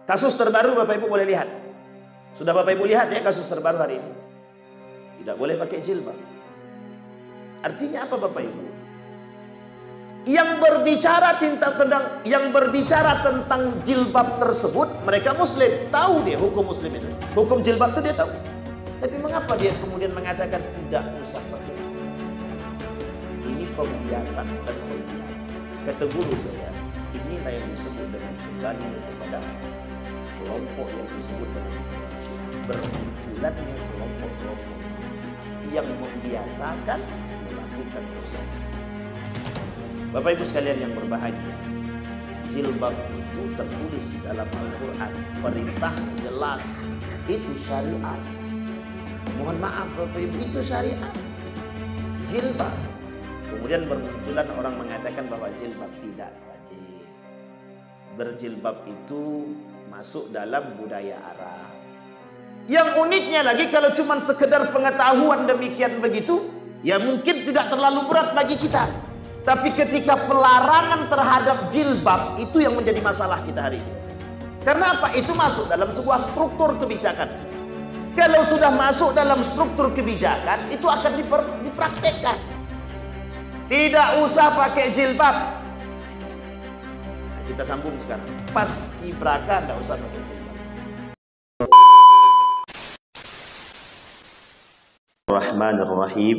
Kasus terbaru Bapak Ibu boleh lihat. Sudah Bapak Ibu lihat ya kasus terbaru hari ini. Tidak boleh pakai jilbab. Artinya apa Bapak Ibu? Yang berbicara tentang jilbab tersebut, mereka Muslim, tahu dia hukum Muslim itu. Hukum jilbab itu dia tahu. Tapi mengapa dia kemudian mengatakan tidak usah pakai jilbab? Ini pembiasan dan pembiasan. Kata guru saya, inilah yang disebut dengan kembali kepada kelompok yang disebut dengan bermunculannya kelompok-kelompok yang membiasakan melakukan dosa. Bapak Ibu sekalian yang berbahagia, jilbab itu tertulis di dalam Al-Quran, perintah jelas, itu syariat. Mohon maaf Bapak Ibu, itu syariat. Jilbab. Kemudian bermunculan orang mengatakan bahwa jilbab tidak wajib. Berjilbab itu masuk dalam budaya Arab. Yang uniknya lagi, kalau cuma sekedar pengetahuan demikian begitu, ya mungkin tidak terlalu berat bagi kita. Tapi ketika pelarangan terhadap jilbab, itu yang menjadi masalah kita hari ini. Karena apa? Itu masuk dalam sebuah struktur kebijakan. Kalau sudah masuk dalam struktur kebijakan, itu akan dipraktekkan. Tidak usah pakai jilbab. Nah, kita sambung sekarang. Paskibraka tidak usah pakai jilbab. Bismillahirrahmanirrahim.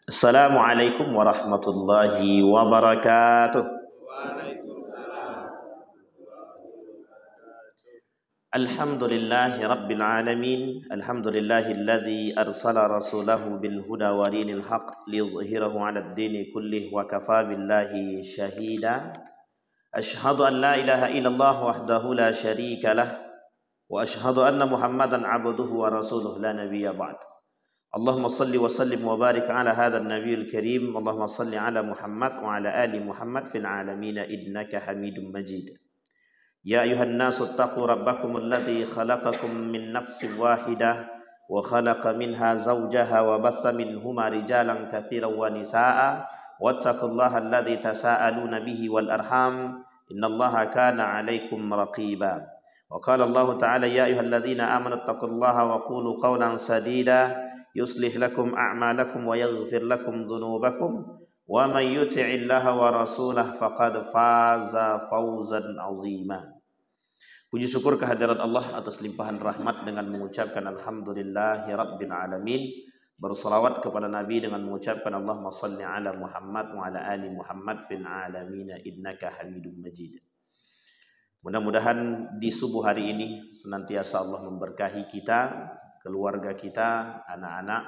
Assalamualaikum warahmatullahi wabarakatuh. Alhamdulillahi rabbil alamin. Alhamdulillahilladzi arsala rasulahu bil huda wa dinil haqq liyudhhirahu 'alad dini kullih wa kafa billahi shahida. Ashhadu an la ilaha illallah wahdahu la syarika lah wa ashhadu anna Muhammadan 'abduhu wa rasuluhu la nabiyya ba'd. Allahumma salli wa sallim wa barik ala hadzal nabiyil karim. Allahumma salli ala Muhammad wa ala ali Muhammad fil alamin innaka Hamidum Majid. Ya ayuhan nasu taqu rabbakum alladhi khalaqakum min nafsin wahidah wa khalaqa minha zawjaha wa batha minhuma rijalan katsiran wa nisaa wattaqullaha alladhi tasaaluna bihi wal arham innallaha kana 'alaikum raqiba. Wa qala Allah ta'ala ya ayyuhalladzina amanu taqullaha wa qulu qawlan sadida yuslih lakum a'malakum wa yaghfir lakum dhunubakum wa man yuti'illaha wa rasulahu faqad faza fawzan 'azima. Puji syukur kehadirat Allah atas limpahan rahmat dengan mengucapkan alhamdulillahi rabbil alamin. Berselawat kepada Nabi dengan mengucapkan Allahumma salli ala Muhammad wa ala ali Muhammad fil alamin innaka Hamidum Majid. Mudah-mudahan di subuh hari ini senantiasa Allah memberkahi kita, keluarga kita, anak-anak.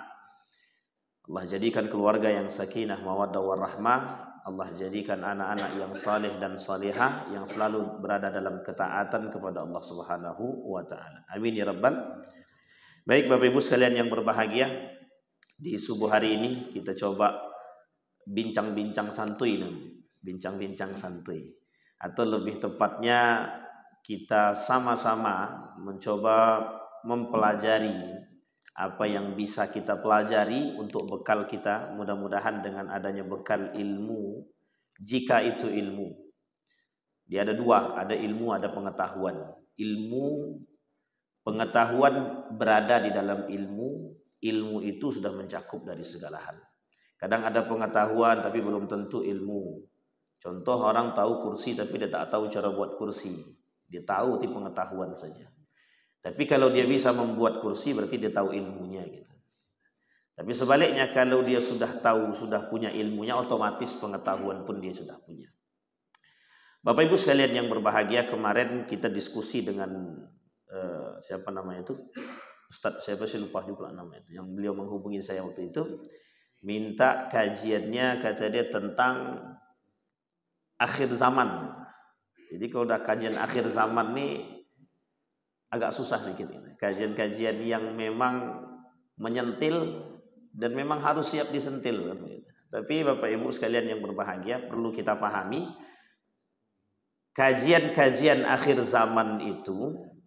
Allah jadikan keluarga yang sakinah, mawaddah, warahmah. Allah jadikan anak-anak yang saleh dan salihah, yang selalu berada dalam ketaatan kepada Allah Subhanahu wa ta'ala. Amin ya rabbal. Baik Bapak Ibu sekalian yang berbahagia, di subuh hari ini kita coba bincang-bincang santuy, bincang-bincang santuy. Atau lebih tepatnya kita sama-sama mencoba mempelajari apa yang bisa kita pelajari untuk bekal kita. Mudah-mudahan dengan adanya bekal ilmu, jika itu ilmu, dia ada dua, ada ilmu, ada pengetahuan. Ilmu, pengetahuan berada di dalam ilmu. Ilmu itu sudah mencakup dari segala hal. Kadang ada pengetahuan tapi belum tentu ilmu. Contoh, orang tahu kursi tapi dia tak tahu cara buat kursi. Dia tahu itu pengetahuan saja. Tapi kalau dia bisa membuat kursi berarti dia tahu ilmunya gitu. Tapi sebaliknya kalau dia sudah tahu, sudah punya ilmunya, otomatis pengetahuan pun dia sudah punya. Bapak Ibu sekalian yang berbahagia, kemarin kita diskusi dengan siapa namanya itu? Ustadz siapa sih, lupa juga namanya itu. Yang beliau menghubungi saya waktu itu, minta kajiannya, kata dia tentang akhir zaman. Jadi kalau udah kajian akhir zaman nih agak susah sedikit ini. Kajian-kajian yang memang menyentil dan memang harus siap disentil. Tapi Bapak Ibu sekalian yang berbahagia, perlu kita pahami, kajian-kajian akhir zaman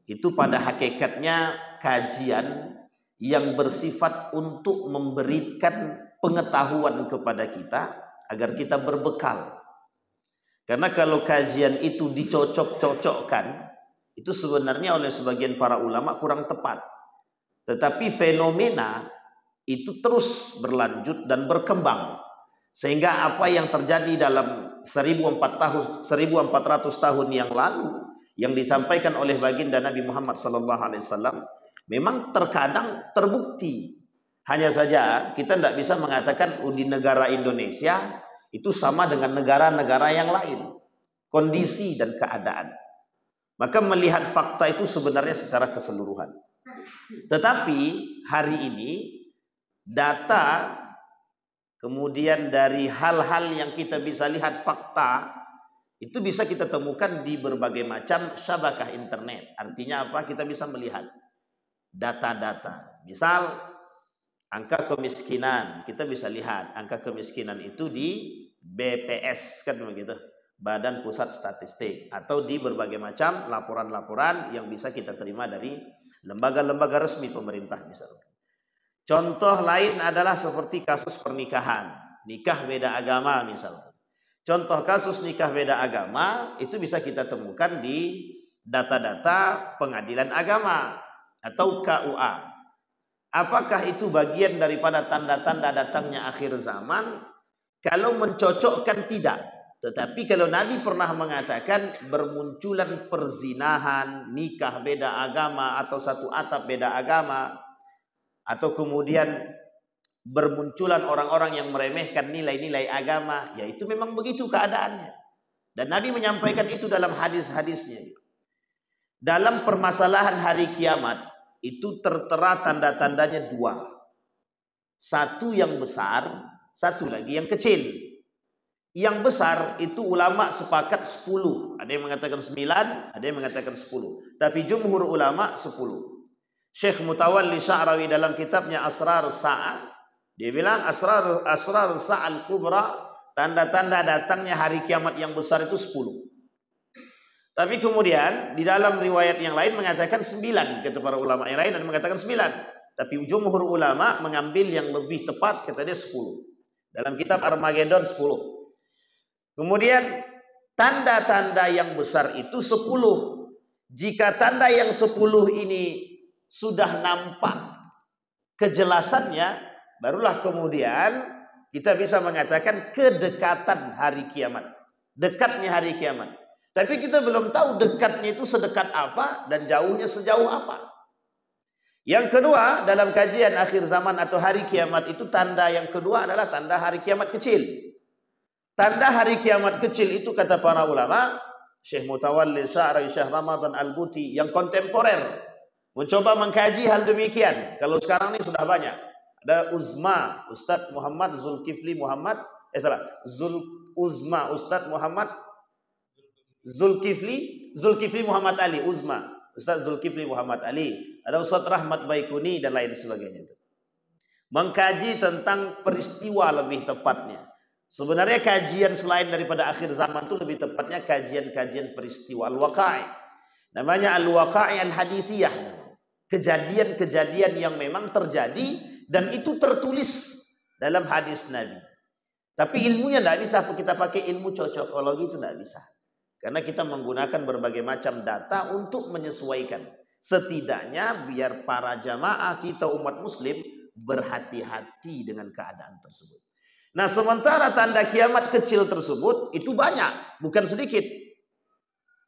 itu pada hakikatnya kajian yang bersifat untuk memberikan pengetahuan kepada kita agar kita berbekal. Karena kalau kajian itu dicocok-cocokkan, itu sebenarnya oleh sebagian para ulama kurang tepat. Tetapi fenomena itu terus berlanjut dan berkembang. Sehingga apa yang terjadi dalam 1400 tahun yang lalu yang disampaikan oleh baginda Nabi Muhammad SAW memang terkadang terbukti. Hanya saja kita tidak bisa mengatakan di negara Indonesia itu sama dengan negara-negara yang lain. Kondisi dan keadaan. Maka melihat fakta itu sebenarnya secara keseluruhan. Tetapi hari ini data kemudian dari hal-hal yang kita bisa lihat fakta itu bisa kita temukan di berbagai macam syabakah internet. Artinya apa? Kita bisa melihat data-data. Misal angka kemiskinan, kita bisa lihat angka kemiskinan itu di BPS kan begitu. Badan Pusat Statistik, atau di berbagai macam laporan-laporan yang bisa kita terima dari lembaga-lembaga resmi pemerintah misalnya. Contoh lain adalah seperti kasus pernikahan, nikah beda agama misalnya. Contoh kasus nikah beda agama itu bisa kita temukan di data-data pengadilan agama atau KUA. Apakah itu bagian daripada tanda-tanda datangnya akhir zaman? Kalau mencocokkan tidak. Tetapi kalau Nabi pernah mengatakan bermunculan perzinahan, nikah beda agama atau satu atap beda agama, atau kemudian bermunculan orang-orang yang meremehkan nilai-nilai agama, ya itu memang begitu keadaannya. Dan Nabi menyampaikan itu dalam hadis-hadisnya. Dalam permasalahan hari kiamat itu tertera tanda-tandanya dua. Satu yang besar, satu lagi yang kecil. Yang besar itu ulama sepakat 10. Ada yang mengatakan 9, ada yang mengatakan 10. Tapi jumhur ulama 10. Syekh Mutawalli Sya'rawi dalam kitabnya Asrar Sa'ah, dia bilang Asrar Sa'al Kubra, tanda-tanda datangnya hari kiamat yang besar itu 10. Tapi kemudian di dalam riwayat yang lain mengatakan 9. Kata para ulama yang lain dan mengatakan 9. Tapi jumhur ulama mengambil yang lebih tepat, kata dia 10. Dalam kitab Armageddon 10. Kemudian tanda-tanda yang besar itu 10. Jika tanda yang 10 ini sudah nampak kejelasannya, barulah kemudian kita bisa mengatakan kedekatan hari kiamat. Dekatnya hari kiamat. Tapi kita belum tahu dekatnya itu sedekat apa dan jauhnya sejauh apa. Yang kedua, dalam kajian akhir zaman atau hari kiamat itu tanda yang kedua adalah tanda hari kiamat kecil. Tanda hari kiamat kecil itu kata para ulama, Syekh Mutawalli Sya'rawi, Syekh Ramadan Al-Buti yang kontemporer mencoba mengkaji hal demikian. Kalau sekarang ini sudah banyak. Ada Uzma, Ustadz Muhammad Zulkifli Muhammad, Uzma, Ustadz Muhammad Zulkifli Muhammad Ali, Uzma, Ustadz Zulkifli Muhammad Ali. Ada Ustadz Rahmat Baikuni dan lain sebagainya. Mengkaji tentang peristiwa lebih tepatnya. Sebenarnya kajian selain daripada akhir zaman itu lebih tepatnya kajian-kajian peristiwa al-waqa'i. Namanya al-waqa'i al-hadithiyah. Kejadian-kejadian yang memang terjadi dan itu tertulis dalam hadis Nabi. Tapi ilmunya tidak bisa kita pakai ilmu cocokologi, itu tidak bisa. Karena kita menggunakan berbagai macam data untuk menyesuaikan. Setidaknya biar para jamaah kita umat muslim berhati-hati dengan keadaan tersebut. Nah, sementara tanda kiamat kecil tersebut itu banyak, bukan sedikit.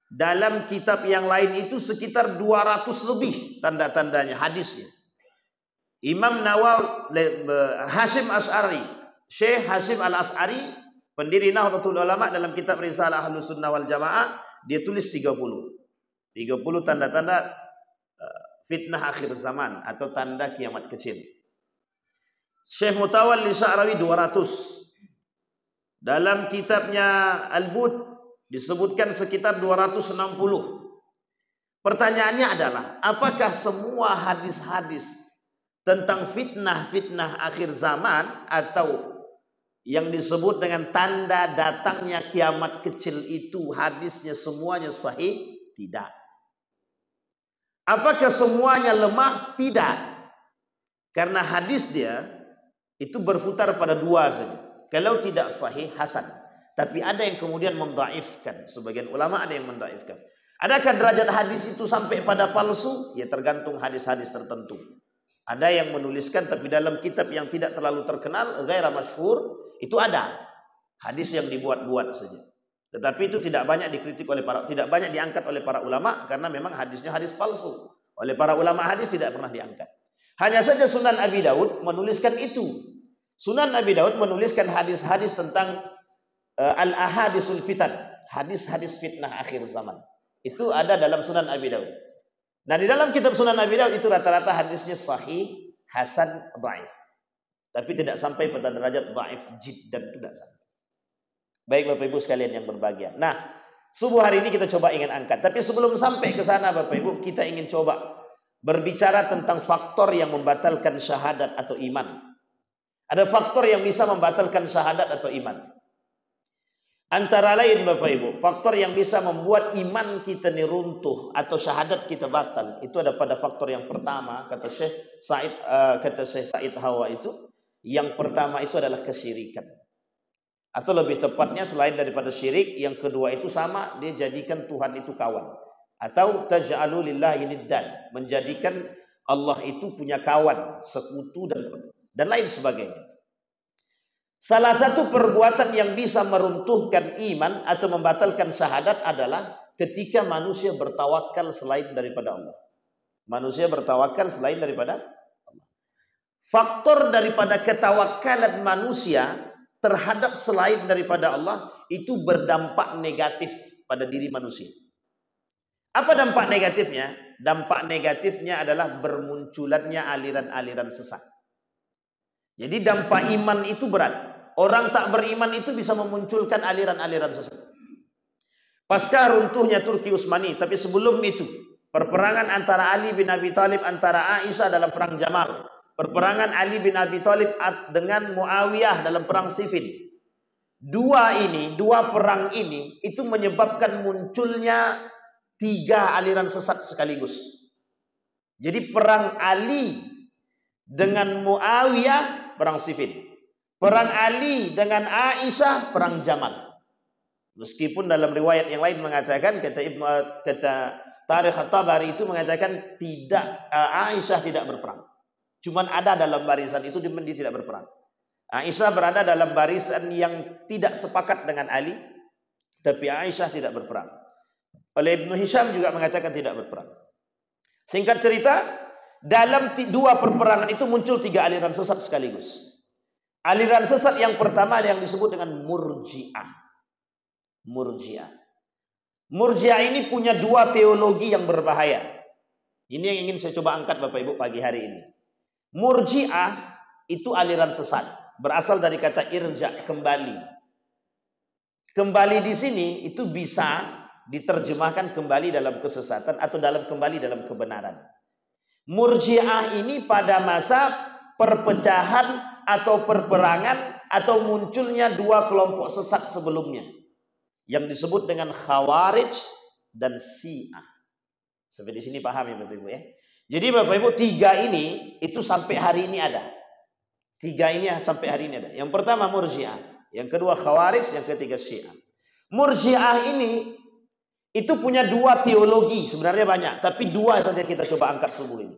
Dalam kitab yang lain itu sekitar 200 lebih tanda-tandanya, hadisnya. Imam Nawawi, Hashim Asy'ari, Syekh Hashim Al-Asy'ari, pendiri Nahdlatul Ulama, dalam kitab Risalah Ahlus Sunnah wal Jamaah, dia tulis 30 tanda-tanda fitnah akhir zaman atau tanda kiamat kecil. Syekh Mutawalli Sya'rawi 200. Dalam kitabnya Al-Bud disebutkan sekitar 260. Pertanyaannya adalah, apakah semua hadis-hadis tentang fitnah-fitnah akhir zaman atau yang disebut dengan tanda datangnya kiamat kecil itu hadisnya semuanya sahih? Tidak. Apakah semuanya lemah? Tidak. Karena hadis dia itu berputar pada dua saja. Kalau tidak sahih, hasan. Tapi ada yang kemudian mendhaifkan. Sebagian ulama ada yang mendhaifkan. Adakah derajat hadis itu sampai pada palsu? Ya tergantung hadis-hadis tertentu. Ada yang menuliskan tapi dalam kitab yang tidak terlalu terkenal, ghaira masyhur, itu ada hadis yang dibuat-buat saja. Tetapi itu tidak banyak dikritik oleh tidak banyak diangkat oleh para ulama karena memang hadisnya hadis palsu. Oleh para ulama hadis tidak pernah diangkat. Hanya saja Sunan Abi Daud menuliskan itu. Sunan Abi Daud menuliskan hadis-hadis tentang al-ahadisul fitan, hadis-hadis fitnah akhir zaman. Itu ada dalam Sunan Abi Daud. Nah, di dalam kitab Sunan Abi Daud itu rata-rata hadisnya sahih, hasan, dhaif. Tapi tidak sampai pada derajat dhaif jiddan, tidak sampai. Baik Bapak Ibu sekalian yang berbahagia. Nah, subuh hari ini kita coba ingin angkat. Tapi sebelum sampai ke sana Bapak Ibu, kita ingin coba berbicara tentang faktor yang membatalkan syahadat atau iman. Ada faktor yang bisa membatalkan syahadat atau iman. Antara lain Bapak Ibu, faktor yang bisa membuat iman kita ini runtuh atau syahadat kita batal, itu ada pada faktor yang pertama, kata Syekh Said Hawa itu, yang pertama itu adalah kesyirikan. Atau lebih tepatnya selain daripada syirik, yang kedua itu sama, dia jadikan Tuhan itu kawan. Atau taj'alu lillahi niddan, menjadikan Allah itu punya kawan, sekutu dan lain sebagainya. Salah satu perbuatan yang bisa meruntuhkan iman atau membatalkan syahadat adalah ketika manusia bertawakal selain daripada Allah. Manusia bertawakal selain daripada Allah. Faktor daripada ketawakalan manusia terhadap selain daripada Allah itu berdampak negatif pada diri manusia. Apa dampak negatifnya? Dampak negatifnya adalah bermunculannya aliran-aliran sesat. Jadi dampak iman itu berat. Orang tak beriman itu bisa memunculkan aliran-aliran sesat. Pasca runtuhnya Turki Utsmani, tapi sebelum itu, perperangan antara Ali bin Abi Thalib antara Aisyah dalam perang Jamal, perperangan Ali bin Abi Thalib dengan Muawiyah dalam perang Siffin. Dua perang ini itu menyebabkan munculnya 3 aliran sesat sekaligus. Jadi perang Ali dengan Muawiyah, perang Siffin. Perang Ali dengan Aisyah, perang Jamal. Meskipun dalam riwayat yang lain mengatakan, kata Tarikh At-Tabari itu mengatakan Aisyah tidak berperang. Cuman ada dalam barisan itu, dia tidak berperang. Aisyah berada dalam barisan yang tidak sepakat dengan Ali, tapi Aisyah tidak berperang. Oleh Ibnu Hisham juga mengatakan tidak berperang. Singkat cerita, dalam 2 perperangan itu muncul 3 aliran sesat sekaligus. Aliran sesat yang pertama yang disebut dengan Murji'ah. Murji'ah ini punya 2 teologi yang berbahaya. Ini yang ingin saya coba angkat Bapak Ibu pagi hari ini. Murji'ah itu aliran sesat, berasal dari kata irja, kembali. Kembali di sini itu bisa diterjemahkan kembali dalam kesesatan atau kembali dalam kebenaran. Murji'ah ini pada masa perpecahan atau perperangan atau munculnya 2 kelompok sesat sebelumnya yang disebut dengan Khawarij dan Syiah. Sampai di sini paham ya Bapak Ibu ya. Jadi Bapak Ibu 3 ini itu sampai hari ini ada. 3 ini sampai hari ini ada. Yang pertama Murji'ah, yang kedua Khawarij, yang ketiga Syiah. Murji'ah ini itu punya 2 teologi, sebenarnya banyak, tapi 2 saja kita coba angkat subuh ini.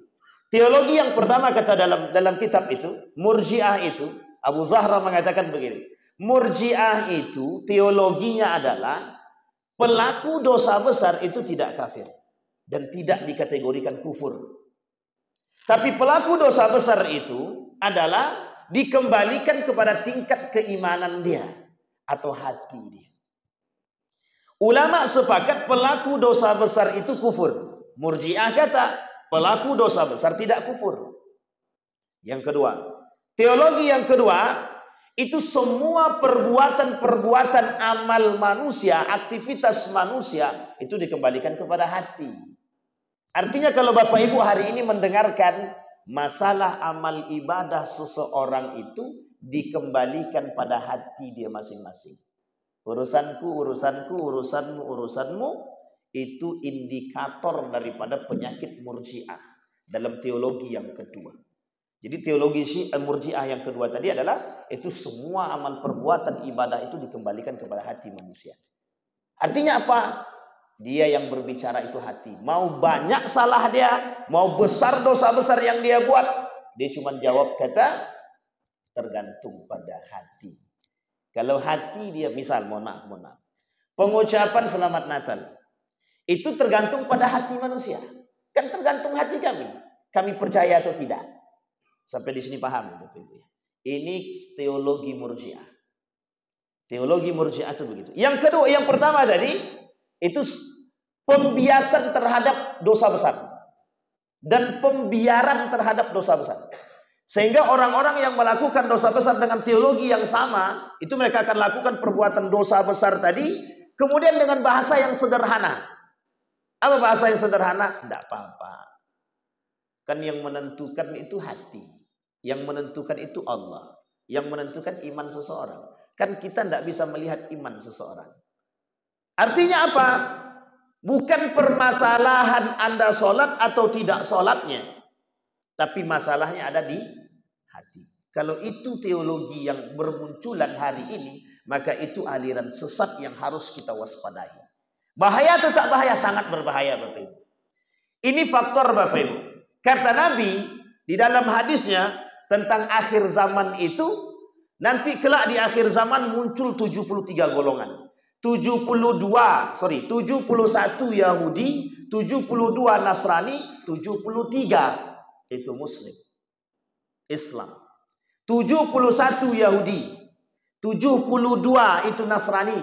Teologi yang pertama kata dalam kitab itu, Murji'ah itu, Abu Zahra mengatakan begini. Murji'ah itu teologinya adalah pelaku dosa besar itu tidak kafir dan tidak dikategorikan kufur. Tapi pelaku dosa besar itu adalah dikembalikan kepada tingkat keimanan dia atau hati dia. Ulama sepakat pelaku dosa besar itu kufur. Murji'ah kata pelaku dosa besar tidak kufur. Yang kedua, teologi yang kedua, itu semua perbuatan amal manusia, aktivitas manusia, itu dikembalikan kepada hati. Artinya kalau Bapak Ibu hari ini mendengarkan masalah amal ibadah seseorang itu dikembalikan pada hati dia masing-masing. Urusanku, urusanku, urusanmu, urusanmu, itu indikator daripada penyakit Murji'ah dalam teologi yang kedua. Jadi teologi Murji'ah yang kedua tadi adalah itu semua amal perbuatan ibadah itu dikembalikan kepada hati manusia. Artinya apa? Dia yang berbicara itu hati. Mau banyak salah dia, mau besar dosa besar yang dia buat, dia cuma jawab kata tergantung pada hati. Kalau hati dia, misal mohon maaf, pengucapan selamat Natal itu tergantung pada hati manusia. Kan tergantung hati kami. Kami percaya atau tidak. Sampai di sini paham, Bapak Ibu. Ini teologi Murji'ah. Teologi Murji'ah itu begitu. Yang kedua, yang pertama tadi itu pembiasan terhadap dosa besar dan pembiaran terhadap dosa besar. Sehingga orang-orang yang melakukan dosa besar dengan teologi yang sama, itu mereka akan lakukan perbuatan dosa besar tadi, kemudian dengan bahasa yang sederhana. Apa bahasa yang sederhana? Tidak apa-apa. Kan yang menentukan itu hati. Yang menentukan itu Allah. Yang menentukan iman seseorang. Kan kita tidak bisa melihat iman seseorang. Artinya apa? Bukan permasalahan Anda sholat atau tidak sholatnya. Tapi masalahnya ada di hati. Kalau itu teologi yang bermunculan hari ini, maka itu aliran sesat yang harus kita waspadai. Bahaya atau tak bahaya? Sangat berbahaya, Bapak Ibu. Ini faktor, Bapak Ibu. Kata Nabi di dalam hadisnya tentang akhir zaman itu, nanti kelak di akhir zaman muncul 73 golongan. 71 Yahudi, 72 Nasrani, 73 itu Muslim, Islam. 71 Yahudi, 72 itu Nasrani,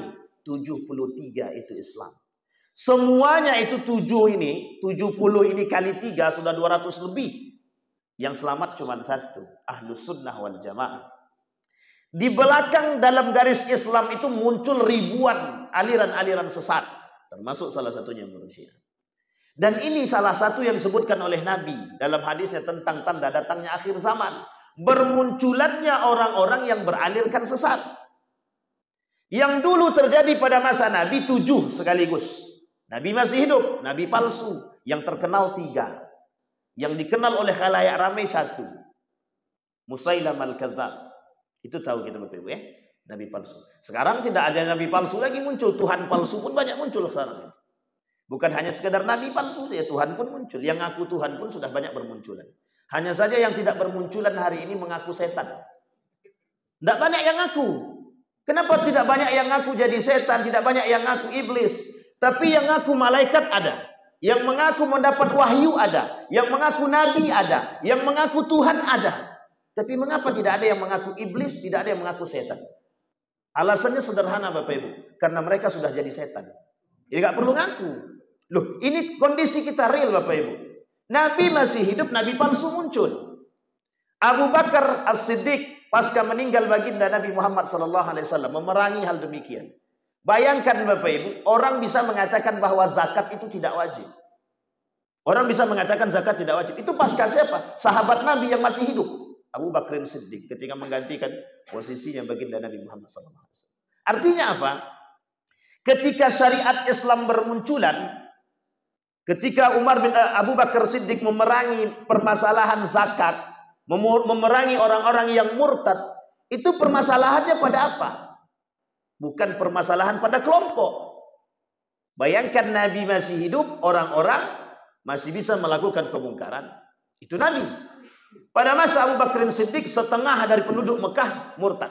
73 itu Islam. Semuanya itu 70 ini kali 3 sudah 200 lebih. Yang selamat cuma satu, Ahlus Sunnah wal Jamaah. Di belakang dalam garis Islam itu muncul ribuan aliran-aliran sesat, termasuk salah satunya Murji'ah. Dan ini salah satu yang disebutkan oleh Nabi dalam hadisnya tentang tanda datangnya akhir zaman. Bermunculannya orang-orang yang beralirkan sesat. Yang dulu terjadi pada masa Nabi 7 sekaligus. Nabi masih hidup, Nabi palsu. Yang terkenal 3. Yang dikenal oleh khalayak ramai 1. Musailamah al-Kadzdzab. Itu tahu kita Bapak Ibu ya. Nabi palsu. Sekarang tidak ada Nabi palsu lagi muncul. Tuhan palsu pun banyak muncul sekarang. Bukan hanya sekedar Nabi palsu saja, Tuhan pun muncul. Yang ngaku Tuhan pun sudah banyak bermunculan. Hanya saja yang tidak bermunculan hari ini mengaku setan. Tidak banyak yang ngaku. Kenapa tidak banyak yang ngaku jadi setan, tidak banyak yang ngaku iblis? Tapi yang ngaku malaikat ada. Yang mengaku mendapat wahyu ada. Yang mengaku nabi ada. Yang mengaku Tuhan ada. Tapi mengapa tidak ada yang mengaku iblis, tidak ada yang mengaku setan? Alasannya sederhana Bapak Ibu. Karena mereka sudah jadi setan. Jadi nggak perlu ngaku. Loh, ini kondisi kita real Bapak Ibu. Nabi masih hidup, Nabi palsu muncul. Abu Bakar As-Siddiq pasca meninggal baginda Nabi Muhammad SAW memerangi hal demikian. Bayangkan Bapak Ibu, orang bisa mengatakan bahwa zakat itu tidak wajib. Orang bisa mengatakan zakat tidak wajib. Itu pasca siapa? Sahabat Nabi yang masih hidup. Abu Bakar As-Siddiq ketika menggantikan posisinya baginda Nabi Muhammad SAW. Artinya apa? Ketika syariat Islam bermunculan, ketika Abu Bakar Siddiq memerangi permasalahan zakat, memerangi orang-orang yang murtad, itu permasalahannya pada apa? Bukan permasalahan pada kelompok. Bayangkan Nabi masih hidup, orang-orang masih bisa melakukan kemungkaran. Itu Nabi. Pada masa Abu Bakar Siddiq, setengah dari penduduk Mekah murtad.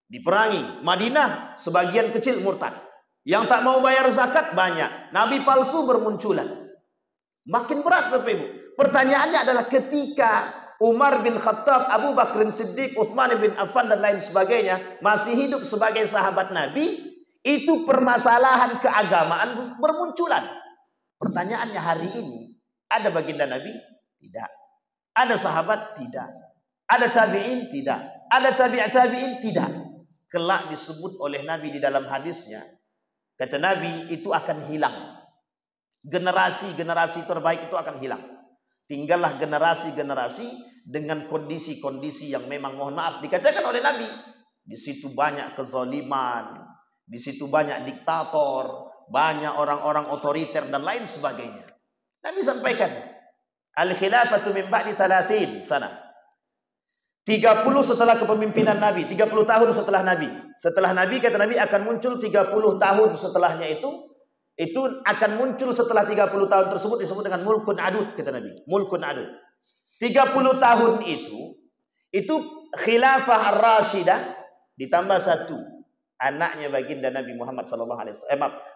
Diperangi. Madinah sebagian kecil murtad. Yang tak mau bayar zakat banyak. Nabi palsu bermunculan. Makin berat Bapak Ibu. Pertanyaannya adalah ketika Umar bin Khattab, Abu Bakar Siddiq, Utsman bin Affan dan lain sebagainya masih hidup sebagai sahabat Nabi, itu permasalahan keagamaan bermunculan. Pertanyaannya hari ini, ada baginda Nabi? Tidak. Ada sahabat? Tidak. Ada tabi'in? Tidak. Ada tabi'in? Tidak. Kelak disebut oleh Nabi di dalam hadisnya, kata Nabi, itu akan hilang. Generasi-generasi terbaik itu akan hilang. Tinggallah generasi-generasi dengan kondisi-kondisi yang memang mohon maaf dikatakan oleh Nabi. Di situ banyak kezaliman, di situ banyak diktator, banyak orang-orang otoriter dan lain sebagainya. Nabi sampaikan, al-khilafatu min ba'di 30 sana. 30 setelah kepemimpinan Nabi, 30 tahun setelah Nabi. Setelah Nabi, kata Nabi, akan muncul 30 tahun setelahnya itu Itu akan muncul setelah 30 tahun tersebut, disebut dengan mulkun adud, kata Nabi. Mulkun adud. 30 tahun itu khilafah ar-rasyidah ditambah satu anaknya baginda Nabi Muhammad SAW.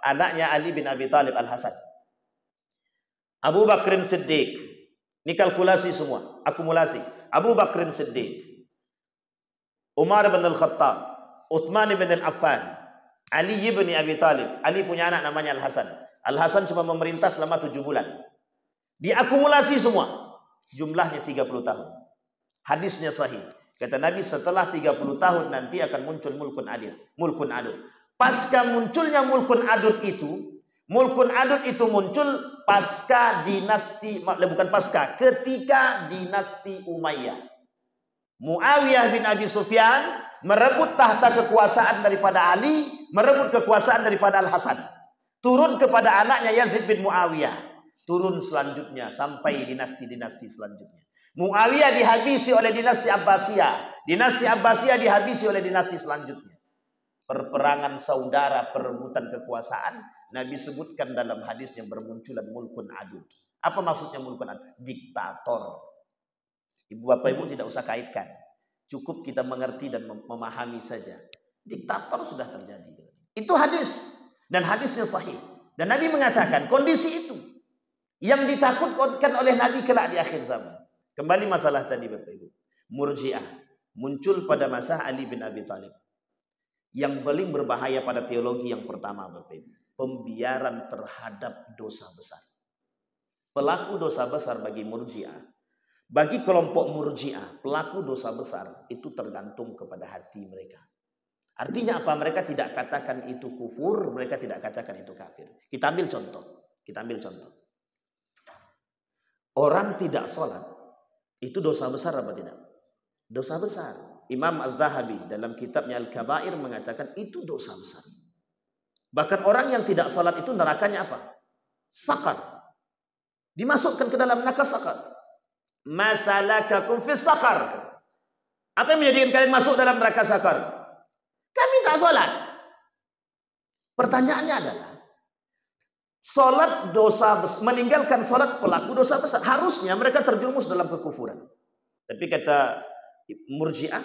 Anaknya Ali bin Abi Thalib Al-Hasan. Abu Bakrin Siddiq. Ini kalkulasi semua, akumulasi. Abu Bakrin Siddiq, Umar bin Al-Khattab, Uthman bin Al-Affan, Ali bin Abi Thalib. Ali punya anak namanya Al-Hasan. Al-Hasan cuma memerintah selama 7 bulan. Diakumulasi semua. Jumlahnya 30 tahun. Hadisnya sahih. Kata Nabi, setelah 30 tahun nanti akan muncul mulkun adil. Mulkun adud. Pasca munculnya mulkun adud itu muncul pasca dinasti, bukan pasca, ketika dinasti Umayyah. Muawiyah bin Abi Sufyan merebut tahta kekuasaan daripada Ali, merebut kekuasaan daripada Al-Hasan. Turun kepada anaknya Yazid bin Muawiyah. Turun selanjutnya sampai dinasti-dinasti selanjutnya. Muawiyah dihabisi oleh dinasti Abbasiyah. Dinasti Abbasiyah dihabisi oleh dinasti selanjutnya. Perperangan saudara, perebutan kekuasaan, Nabi sebutkan dalam hadisnya bermunculan mulkun adud. Apa maksudnya mulkun adud? Diktator. Ibu bapak ibu tidak usah kaitkan. Cukup kita mengerti dan memahami saja. Diktator sudah terjadi. Itu hadis. Dan hadisnya sahih. Dan Nabi mengatakan kondisi itu yang ditakutkan oleh Nabi kelak di akhir zaman. Kembali masalah tadi bapak ibu. Murji'ah muncul pada masa Ali bin Abi Thalib. Yang paling berbahaya pada teologi yang pertama bapak ibu. Pembiaran terhadap dosa besar. Pelaku dosa besar bagi Murji'ah. Bagi kelompok Murji'ah, pelaku dosa besar itu tergantung kepada hati mereka. Artinya apa? Mereka tidak katakan itu kufur, mereka tidak katakan itu kafir. Kita ambil contoh. Orang tidak sholat, itu dosa besar apa tidak? Dosa besar. Imam Al-Zahabi dalam kitabnya Al-Kabair mengatakan itu dosa besar. Bahkan orang yang tidak sholat itu nerakanya apa? Sakar. Dimasukkan ke dalam neraka sakar. Masalakakum fis sakar. Apa yang menjadikan kalian masuk dalam neraka sakar? Kami tak sholat. Pertanyaannya adalah, sholat dosa besar, meninggalkan sholat pelaku dosa besar. Harusnya mereka terjerumus dalam kekufuran. Tapi kata Murji'ah,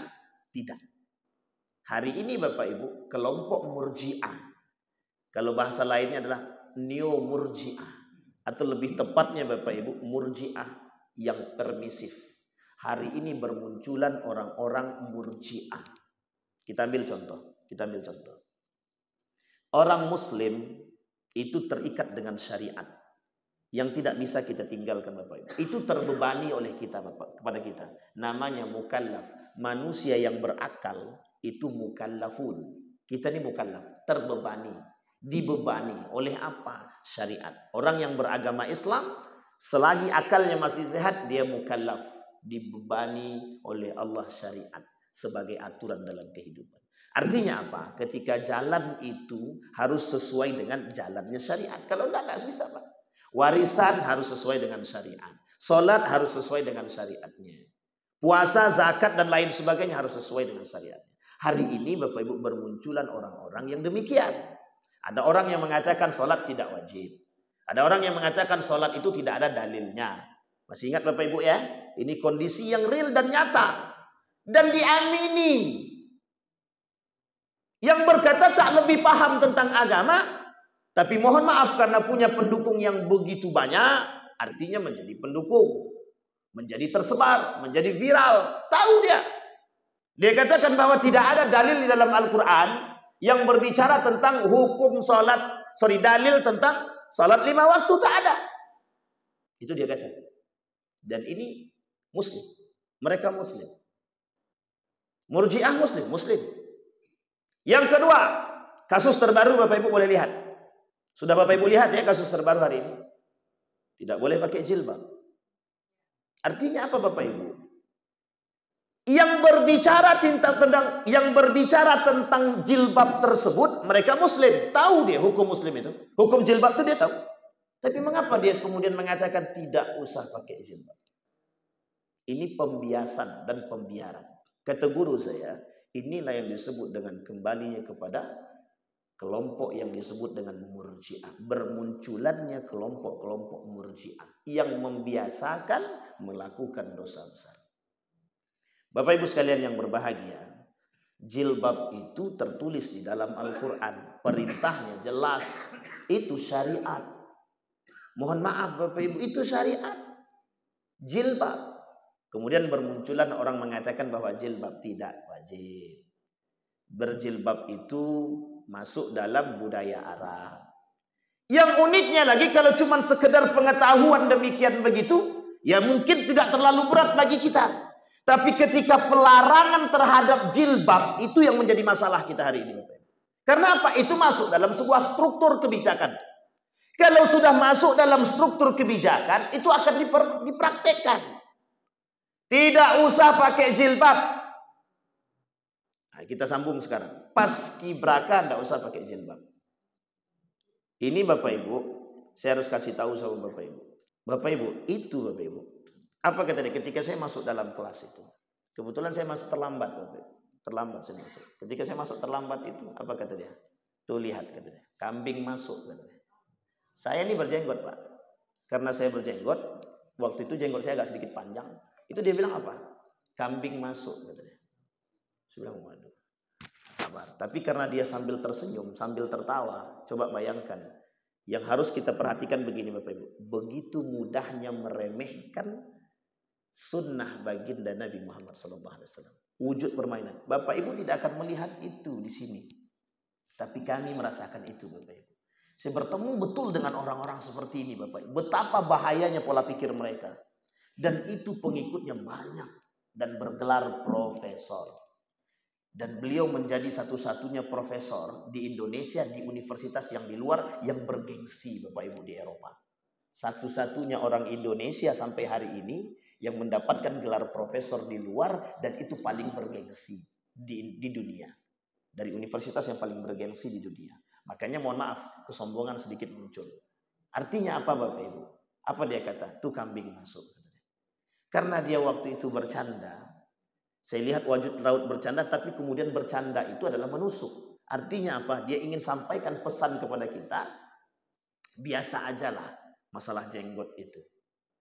tidak. Hari ini Bapak Ibu, kelompok Murji'ah, kalau bahasa lainnya adalah Neo Murji'ah, atau lebih tepatnya Bapak Ibu, Murji'ah yang permisif. Hari ini bermunculan orang-orang Murji'ah. Kita ambil contoh. Orang Muslim itu terikat dengan syariat yang tidak bisa kita tinggalkan Bapak Ibu. Itu terbebani oleh kita Bapak, kepada kita. Namanya mukallaf. Manusia yang berakal itu mukallafun. Kita ini mukallaf, terbebani, dibebani oleh apa? Syariat. Orang yang beragama Islam, selagi akalnya masih sehat, dia mukallaf, dibebani oleh Allah syariat sebagai aturan dalam kehidupan. Artinya apa? Ketika jalan itu harus sesuai dengan jalannya syariat. Kalau enggak bisa Pak. Warisan harus sesuai dengan syariat. Salat harus sesuai dengan syariatnya. Puasa, zakat dan lain sebagainya harus sesuai dengan syariat. Hari ini Bapak Ibu bermunculan orang-orang yang demikian. Ada orang yang mengatakan salat tidak wajib. Ada orang yang mengatakan sholat itu tidak ada dalilnya. Masih ingat Bapak Ibu ya? Ini kondisi yang real dan nyata. Dan diamini. Yang berkata tak lebih paham tentang agama. Tapi mohon maaf karena punya pendukung yang begitu banyak. Artinya menjadi pendukung. Menjadi tersebar. Menjadi viral. Tahu dia. Dia katakan bahwa tidak ada dalil di dalam Al-Quran yang berbicara tentang hukum sholat. Dalil tentang salat 5 waktu tak ada. Itu dia kata. Dan ini Muslim. Mereka Muslim. Murji'ah Muslim. Yang kedua, kasus terbaru Bapak Ibu boleh lihat. Sudah Bapak Ibu lihat ya kasus terbaru hari ini. Tidak boleh pakai jilbab. Artinya apa Bapak Ibu? Yang berbicara tentang jilbab tersebut, mereka Muslim. Tahu dia hukum Muslim itu. Hukum jilbab itu dia tahu. Tapi mengapa dia kemudian mengatakan tidak usah pakai jilbab? Ini pembiasan dan pembiaran. Kata guru saya, inilah yang disebut dengan kembalinya kepada kelompok yang disebut dengan Murji'ah. Bermunculannya kelompok-kelompok Murji'ah yang membiasakan melakukan dosa besar. Bapak Ibu sekalian yang berbahagia, jilbab itu tertulis di dalam Al-Quran. Perintahnya jelas, itu syariat. Mohon maaf Bapak Ibu, itu syariat. Jilbab. Kemudian bermunculan orang mengatakan bahwa jilbab tidak wajib. Berjilbab itu masuk dalam budaya Arab. Yang uniknya lagi, kalau cuma sekedar pengetahuan demikian begitu, ya mungkin tidak terlalu berat bagi kita. Tapi ketika pelarangan terhadap jilbab, itu yang menjadi masalah kita hari ini. Karena apa? Itu masuk dalam sebuah struktur kebijakan. Kalau sudah masuk dalam struktur kebijakan, itu akan dipraktekkan. Tidak usah pakai jilbab. Nah, kita sambung sekarang. Paskibraka tidak usah pakai jilbab. Ini Bapak Ibu, saya harus kasih tahu sama Bapak Ibu. Bapak Ibu, itu Bapak Ibu. Apa kata dia? Ketika saya masuk dalam kelas itu, kebetulan saya masuk terlambat, Bapak. Terlambat saya masuk. Ketika saya masuk terlambat itu, apa kata dia? Tuh lihat, kata dia. Kambing masuk, kata dia. Saya ini berjenggot, Pak. Karena saya berjenggot, waktu itu jenggot saya agak sedikit panjang. Itu dia bilang apa? Kambing masuk, kata dia. Saya bilang, waduh, sabar. Tapi karena dia sambil tersenyum, sambil tertawa, coba bayangkan. Yang harus kita perhatikan begini Bapak Ibu. Begitu mudahnya meremehkan sunnah baginda Nabi Muhammad SAW. Wujud permainan. Bapak Ibu tidak akan melihat itu di sini. Tapi kami merasakan itu Bapak Ibu. Saya bertemu betul dengan orang-orang seperti ini Bapak Ibu. Betapa bahayanya pola pikir mereka. Dan itu pengikutnya banyak. Dan bergelar profesor. Dan beliau menjadi satu-satunya profesor di Indonesia, di universitas yang di luar, yang bergengsi Bapak Ibu di Eropa. Satu-satunya orang Indonesia sampai hari ini yang mendapatkan gelar profesor di luar, dan itu paling bergengsi di dunia. Dari universitas yang paling bergengsi di dunia. Makanya mohon maaf, kesombongan sedikit muncul. Artinya apa Bapak Ibu? Apa dia kata? Tuh kambing masuk. Karena dia waktu itu bercanda. Saya lihat wajud raut bercanda, tapi kemudian bercanda itu adalah menusuk. Artinya apa? Dia ingin sampaikan pesan kepada kita, biasa aja lah masalah jenggot itu.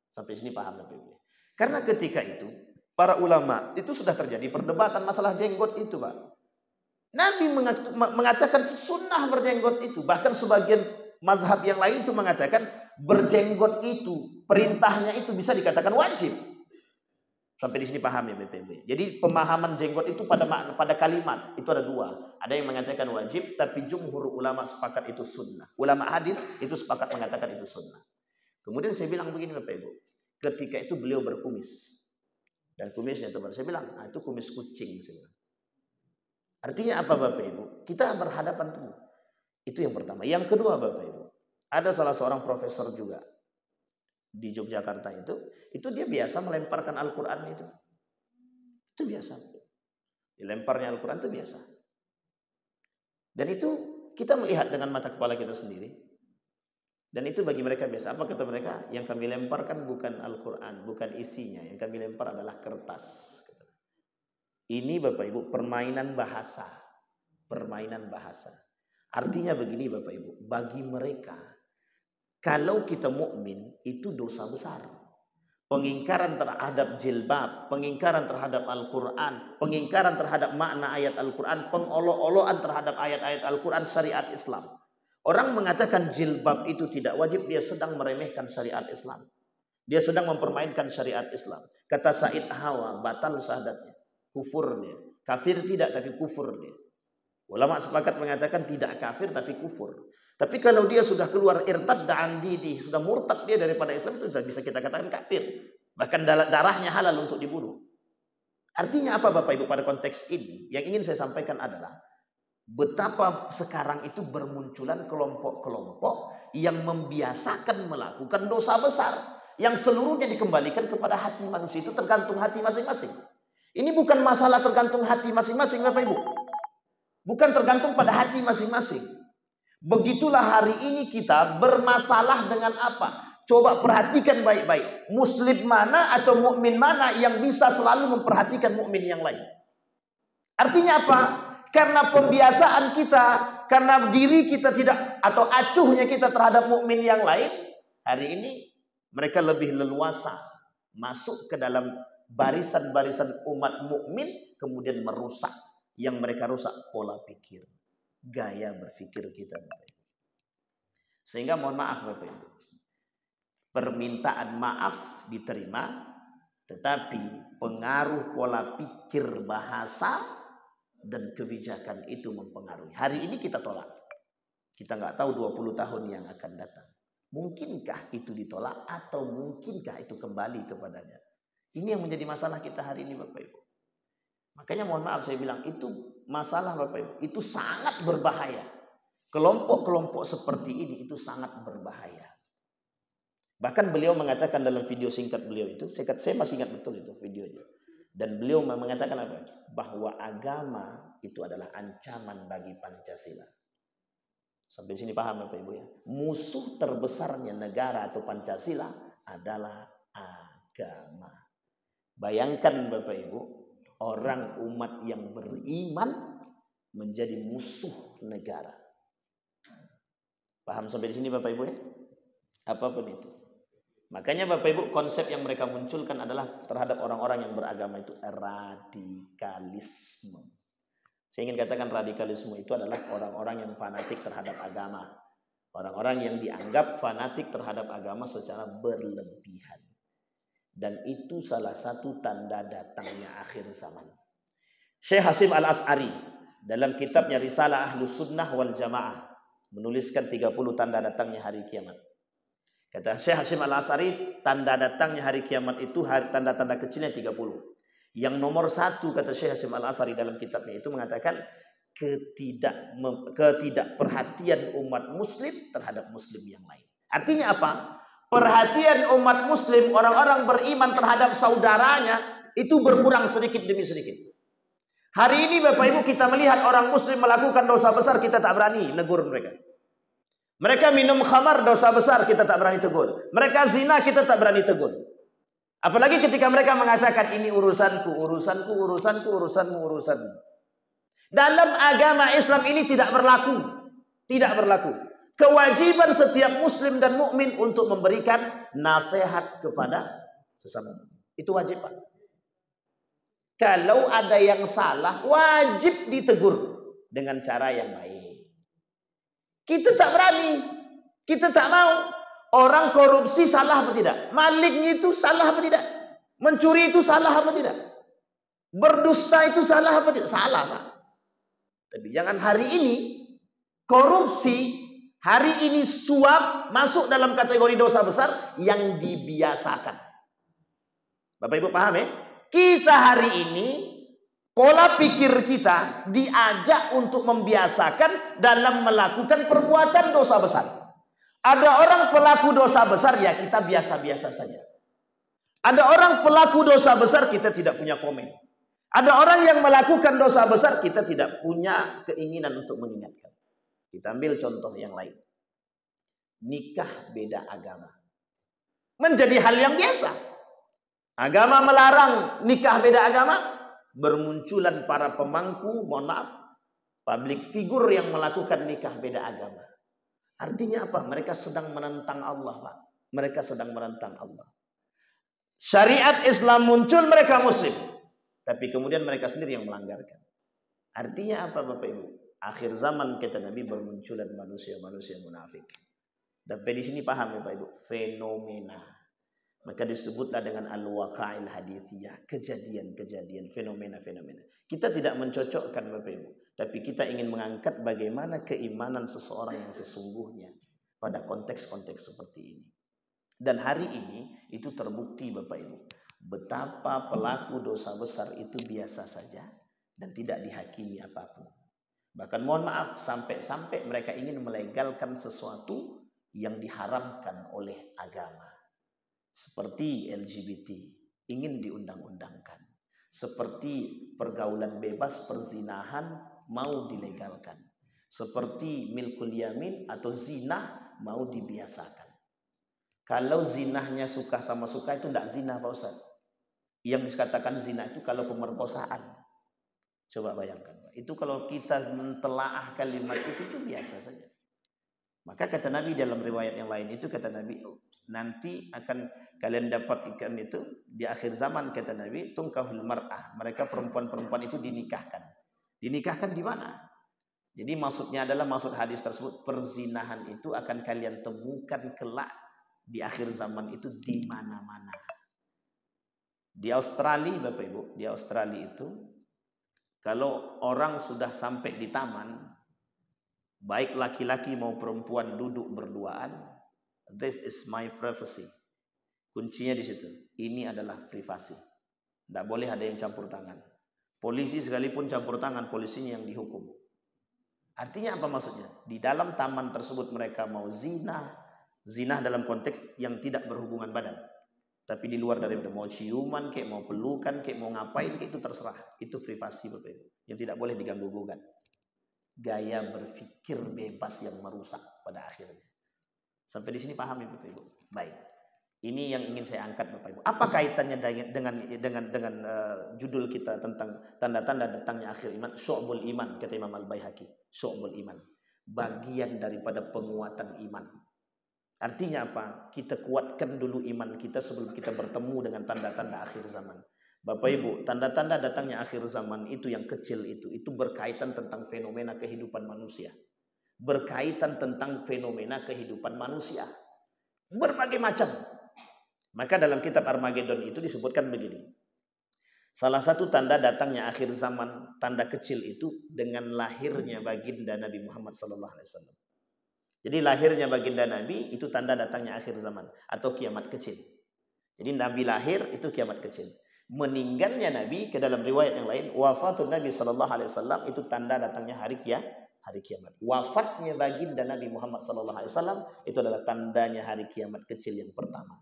Sampai sini paham Bapak Ibu? Karena ketika itu, para ulama itu sudah terjadi perdebatan masalah jenggot itu Pak. Nabi mengatakan sunnah berjenggot itu. Bahkan sebagian mazhab yang lain itu mengatakan berjenggot itu, perintahnya itu bisa dikatakan wajib. Sampai di sini paham ya BPB. Jadi pemahaman jenggot itu pada kalimat itu ada dua. Ada yang mengatakan wajib, tapi jumhur ulama sepakat itu sunnah. Ulama hadis itu sepakat mengatakan itu sunnah. Kemudian saya bilang begini Bapak Ibu. Ketika itu beliau berkumis. Dan kumisnya teman saya bilang, nah, itu kumis kucing. Saya bilang. Artinya apa Bapak Ibu? Kita berhadapan tuh. Itu yang pertama. Yang kedua Bapak Ibu. Ada salah seorang profesor juga. Di Yogyakarta itu dia biasa melemparkan Al-Quran itu. Itu biasa. Dilemparnya Al-Quran itu biasa. Dan itu kita melihat dengan mata kepala kita sendiri. Dan itu bagi mereka biasa. Apa kata mereka? Yang kami lemparkan bukan Al-Quran, bukan isinya. Yang kami lempar adalah kertas. Ini Bapak Ibu permainan bahasa. Permainan bahasa. Artinya begini Bapak Ibu. Bagi mereka, kalau kita mukmin itu dosa besar. Pengingkaran terhadap jilbab, pengingkaran terhadap Al-Quran, pengingkaran terhadap makna ayat Al-Quran, pengolok-olokan terhadap ayat-ayat Al-Quran syariat Islam. Orang mengatakan jilbab itu tidak wajib, dia sedang meremehkan syariat Islam. Dia sedang mempermainkan syariat Islam. Kata Said Hawa, batal syahadatnya, kufur dia. Kafir tidak, tapi kufur dia. Ulama sepakat mengatakan tidak kafir, tapi kufur. Tapi kalau dia sudah keluar irtad dan didi, sudah murtad dia daripada Islam, itu sudah bisa kita katakan kafir. Bahkan darahnya halal untuk dibunuh. Artinya apa Bapak Ibu pada konteks ini? Yang ingin saya sampaikan adalah betapa sekarang itu bermunculan kelompok-kelompok yang membiasakan melakukan dosa besar. Yang seluruhnya dikembalikan kepada hati manusia, itu tergantung hati masing-masing. Ini bukan masalah tergantung hati masing-masing Bapak Ibu. Bukan tergantung pada hati masing-masing. Begitulah hari ini kita bermasalah dengan apa? Coba perhatikan baik-baik. Muslim mana atau mukmin mana yang bisa selalu memperhatikan mukmin yang lain? Artinya apa? Karena pembiasaan kita, karena diri kita tidak, atau acuhnya kita terhadap mukmin yang lain, hari ini mereka lebih leluasa masuk ke dalam barisan-barisan umat mukmin, kemudian merusak. Yang mereka rusak pola pikir, gaya berpikir kita. Sehingga mohon maaf Bapak Ibu, permintaan maaf diterima, tetapi pengaruh pola pikir, bahasa, dan kebijakan itu mempengaruhi. Hari ini kita tolak. Kita nggak tahu 20 tahun yang akan datang. Mungkinkah itu ditolak atau mungkinkah itu kembali kepadanya? Ini yang menjadi masalah kita hari ini Bapak Ibu. Makanya mohon maaf saya bilang itu masalah Bapak Ibu. Itu sangat berbahaya. Kelompok-kelompok seperti ini itu sangat berbahaya. Bahkan beliau mengatakan dalam video singkat beliau itu, saya masih ingat betul itu videonya. Dan beliau mengatakan apa? Bahwa agama itu adalah ancaman bagi Pancasila. Sampai sini paham Bapak Ibu ya? Musuh terbesarnya negara atau Pancasila adalah agama. Bayangkan Bapak Ibu, orang umat yang beriman menjadi musuh negara. Paham sampai di sini Bapak Ibu ya? Apapun itu. Makanya Bapak Ibu, konsep yang mereka munculkan adalah terhadap orang-orang yang beragama itu radikalisme. Saya ingin katakan radikalisme itu adalah orang-orang yang fanatik terhadap agama. Orang-orang yang dianggap fanatik terhadap agama secara berlebihan. Dan itu salah satu tanda datangnya akhir zaman. Syekh Hasim Al-As'ari dalam kitabnya Risalah Ahlus Sunnah wal Jamaah menuliskan 30 tanda datangnya hari kiamat. Kata Syekh Hasim Al-As'ari, tanda datangnya hari kiamat itu tanda-tanda kecilnya 30. Yang nomor 1 kata Syekh Hasim Al-As'ari dalam kitabnya itu mengatakan ketidakperhatian umat muslim terhadap muslim yang lain. Artinya apa? Perhatian umat muslim, orang-orang beriman terhadap saudaranya itu berkurang sedikit demi sedikit. Hari ini Bapak Ibu kita melihat orang muslim melakukan dosa besar, kita tak berani negur mereka. Mereka minum khamar, dosa besar, kita tak berani tegur. Mereka zina, kita tak berani tegur. Apalagi ketika mereka mengatakan ini urusanku, urusanku, urusanku, urusanmu, urusanmu. Dalam agama Islam ini tidak berlaku. Tidak berlaku. Kewajiban setiap muslim dan mukmin untuk memberikan nasihat kepada sesama. Itu wajib Pak. Kalau ada yang salah, wajib ditegur dengan cara yang baik. Kita tak berani. Kita tak mau. Orang korupsi salah apa tidak? Maling itu salah apa tidak? Mencuri itu salah apa tidak? Berdusta itu salah apa tidak? Salah Pak. Tapi jangan hari ini korupsi, hari ini suap masuk dalam kategori dosa besar yang dibiasakan. Bapak Ibu paham ya? Kita hari ini pola pikir kita diajak untuk membiasakan dalam melakukan perbuatan dosa besar. Ada orang pelaku dosa besar, ya kita biasa-biasa saja. Ada orang pelaku dosa besar, kita tidak punya komen. Ada orang yang melakukan dosa besar, kita tidak punya keinginan untuk mengingatkan. Kita ambil contoh yang lain. Nikah beda agama. Menjadi hal yang biasa. Agama melarang nikah beda agama. Bermunculan para pemangku, mohon maaf, public figure yang melakukan nikah beda agama. Artinya apa? Mereka sedang menentang Allah, Pak. Mereka sedang menentang Allah. Syariat Islam muncul, mereka muslim. Tapi kemudian mereka sendiri yang melanggarkan. Artinya apa Bapak Ibu? Akhir zaman kata Nabi bermunculan manusia-manusia munafik. Dan di sini paham ya Pak Ibu? Fenomena. Maka disebutlah dengan al-waqa'il hadithiyah. Kejadian-kejadian, fenomena-fenomena. Kita tidak mencocokkan Bapak Ibu. Tapi kita ingin mengangkat bagaimana keimanan seseorang yang sesungguhnya pada konteks-konteks seperti ini. Dan hari ini itu terbukti Bapak Ibu. Betapa pelaku dosa besar itu biasa saja dan tidak dihakimi apapun. Bahkan mohon maaf, sampai-sampai mereka ingin melegalkan sesuatu yang diharamkan oleh agama. Seperti LGBT, ingin diundang-undangkan. Seperti pergaulan bebas, perzinahan, mau dilegalkan. Seperti milkul yamin atau zina mau dibiasakan. Kalau zinahnya suka sama suka itu tidak zina Pak Ustaz. Yang dikatakan zina itu kalau pemerkosaan. Coba bayangkan. Itu kalau kita mentelaah kalimat itu biasa saja. Maka kata Nabi dalam riwayat yang lain itu, kata Nabi, nanti akan kalian dapat ikan itu di akhir zaman, kata Nabi, tungkahul mar'ah. Mereka perempuan-perempuan itu dinikahkan. Dinikahkan di mana? Jadi maksudnya adalah, maksud hadis tersebut, perzinahan itu akan kalian temukan kelak di akhir zaman itu di mana-mana. Di Australia, Bapak Ibu, di Australia itu kalau orang sudah sampai di taman, baik laki-laki mau perempuan duduk berduaan, this is my privacy. Kuncinya di situ. Ini adalah privasi. Tidak boleh ada yang campur tangan. Polisi sekalipun campur tangan, polisinya yang dihukum. Artinya apa maksudnya? Di dalam taman tersebut mereka mau zina dalam konteks yang tidak berhubungan badan. Tapi di luar dari itu, mau ciuman, kayak mau pelukan, kayak mau ngapain, kayak itu terserah. Itu privasi, Bapak Ibu, yang tidak boleh diganggu-gugat. Gaya berpikir bebas yang merusak pada akhirnya. Sampai di sini paham ya, Bapak Ibu? Baik. Ini yang ingin saya angkat, Bapak Ibu. Apa kaitannya dengan judul kita tentang tanda-tanda datangnya akhir iman? Syu'bul iman, kata Imam Al-Baihaqi. Syu'bul iman, bagian daripada penguatan iman. Artinya apa? Kita kuatkan dulu iman kita sebelum kita bertemu dengan tanda-tanda akhir zaman. Bapak Ibu, tanda-tanda datangnya akhir zaman itu yang kecil itu berkaitan tentang fenomena kehidupan manusia. Berkaitan tentang fenomena kehidupan manusia. Berbagai macam. Maka dalam kitab Armageddon itu disebutkan begini. Salah satu tanda datangnya akhir zaman, tanda kecil itu dengan lahirnya baginda Nabi Muhammad SAW. Jadi lahirnya baginda Nabi itu tanda datangnya akhir zaman atau kiamat kecil. Jadi Nabi lahir itu kiamat kecil. Meninggalnya Nabi, ke dalam riwayat yang lain, wafatun Nabi SAW itu tanda datangnya hari kiamat. Wafatnya baginda Nabi Muhammad SAW itu adalah tandanya hari kiamat kecil yang pertama.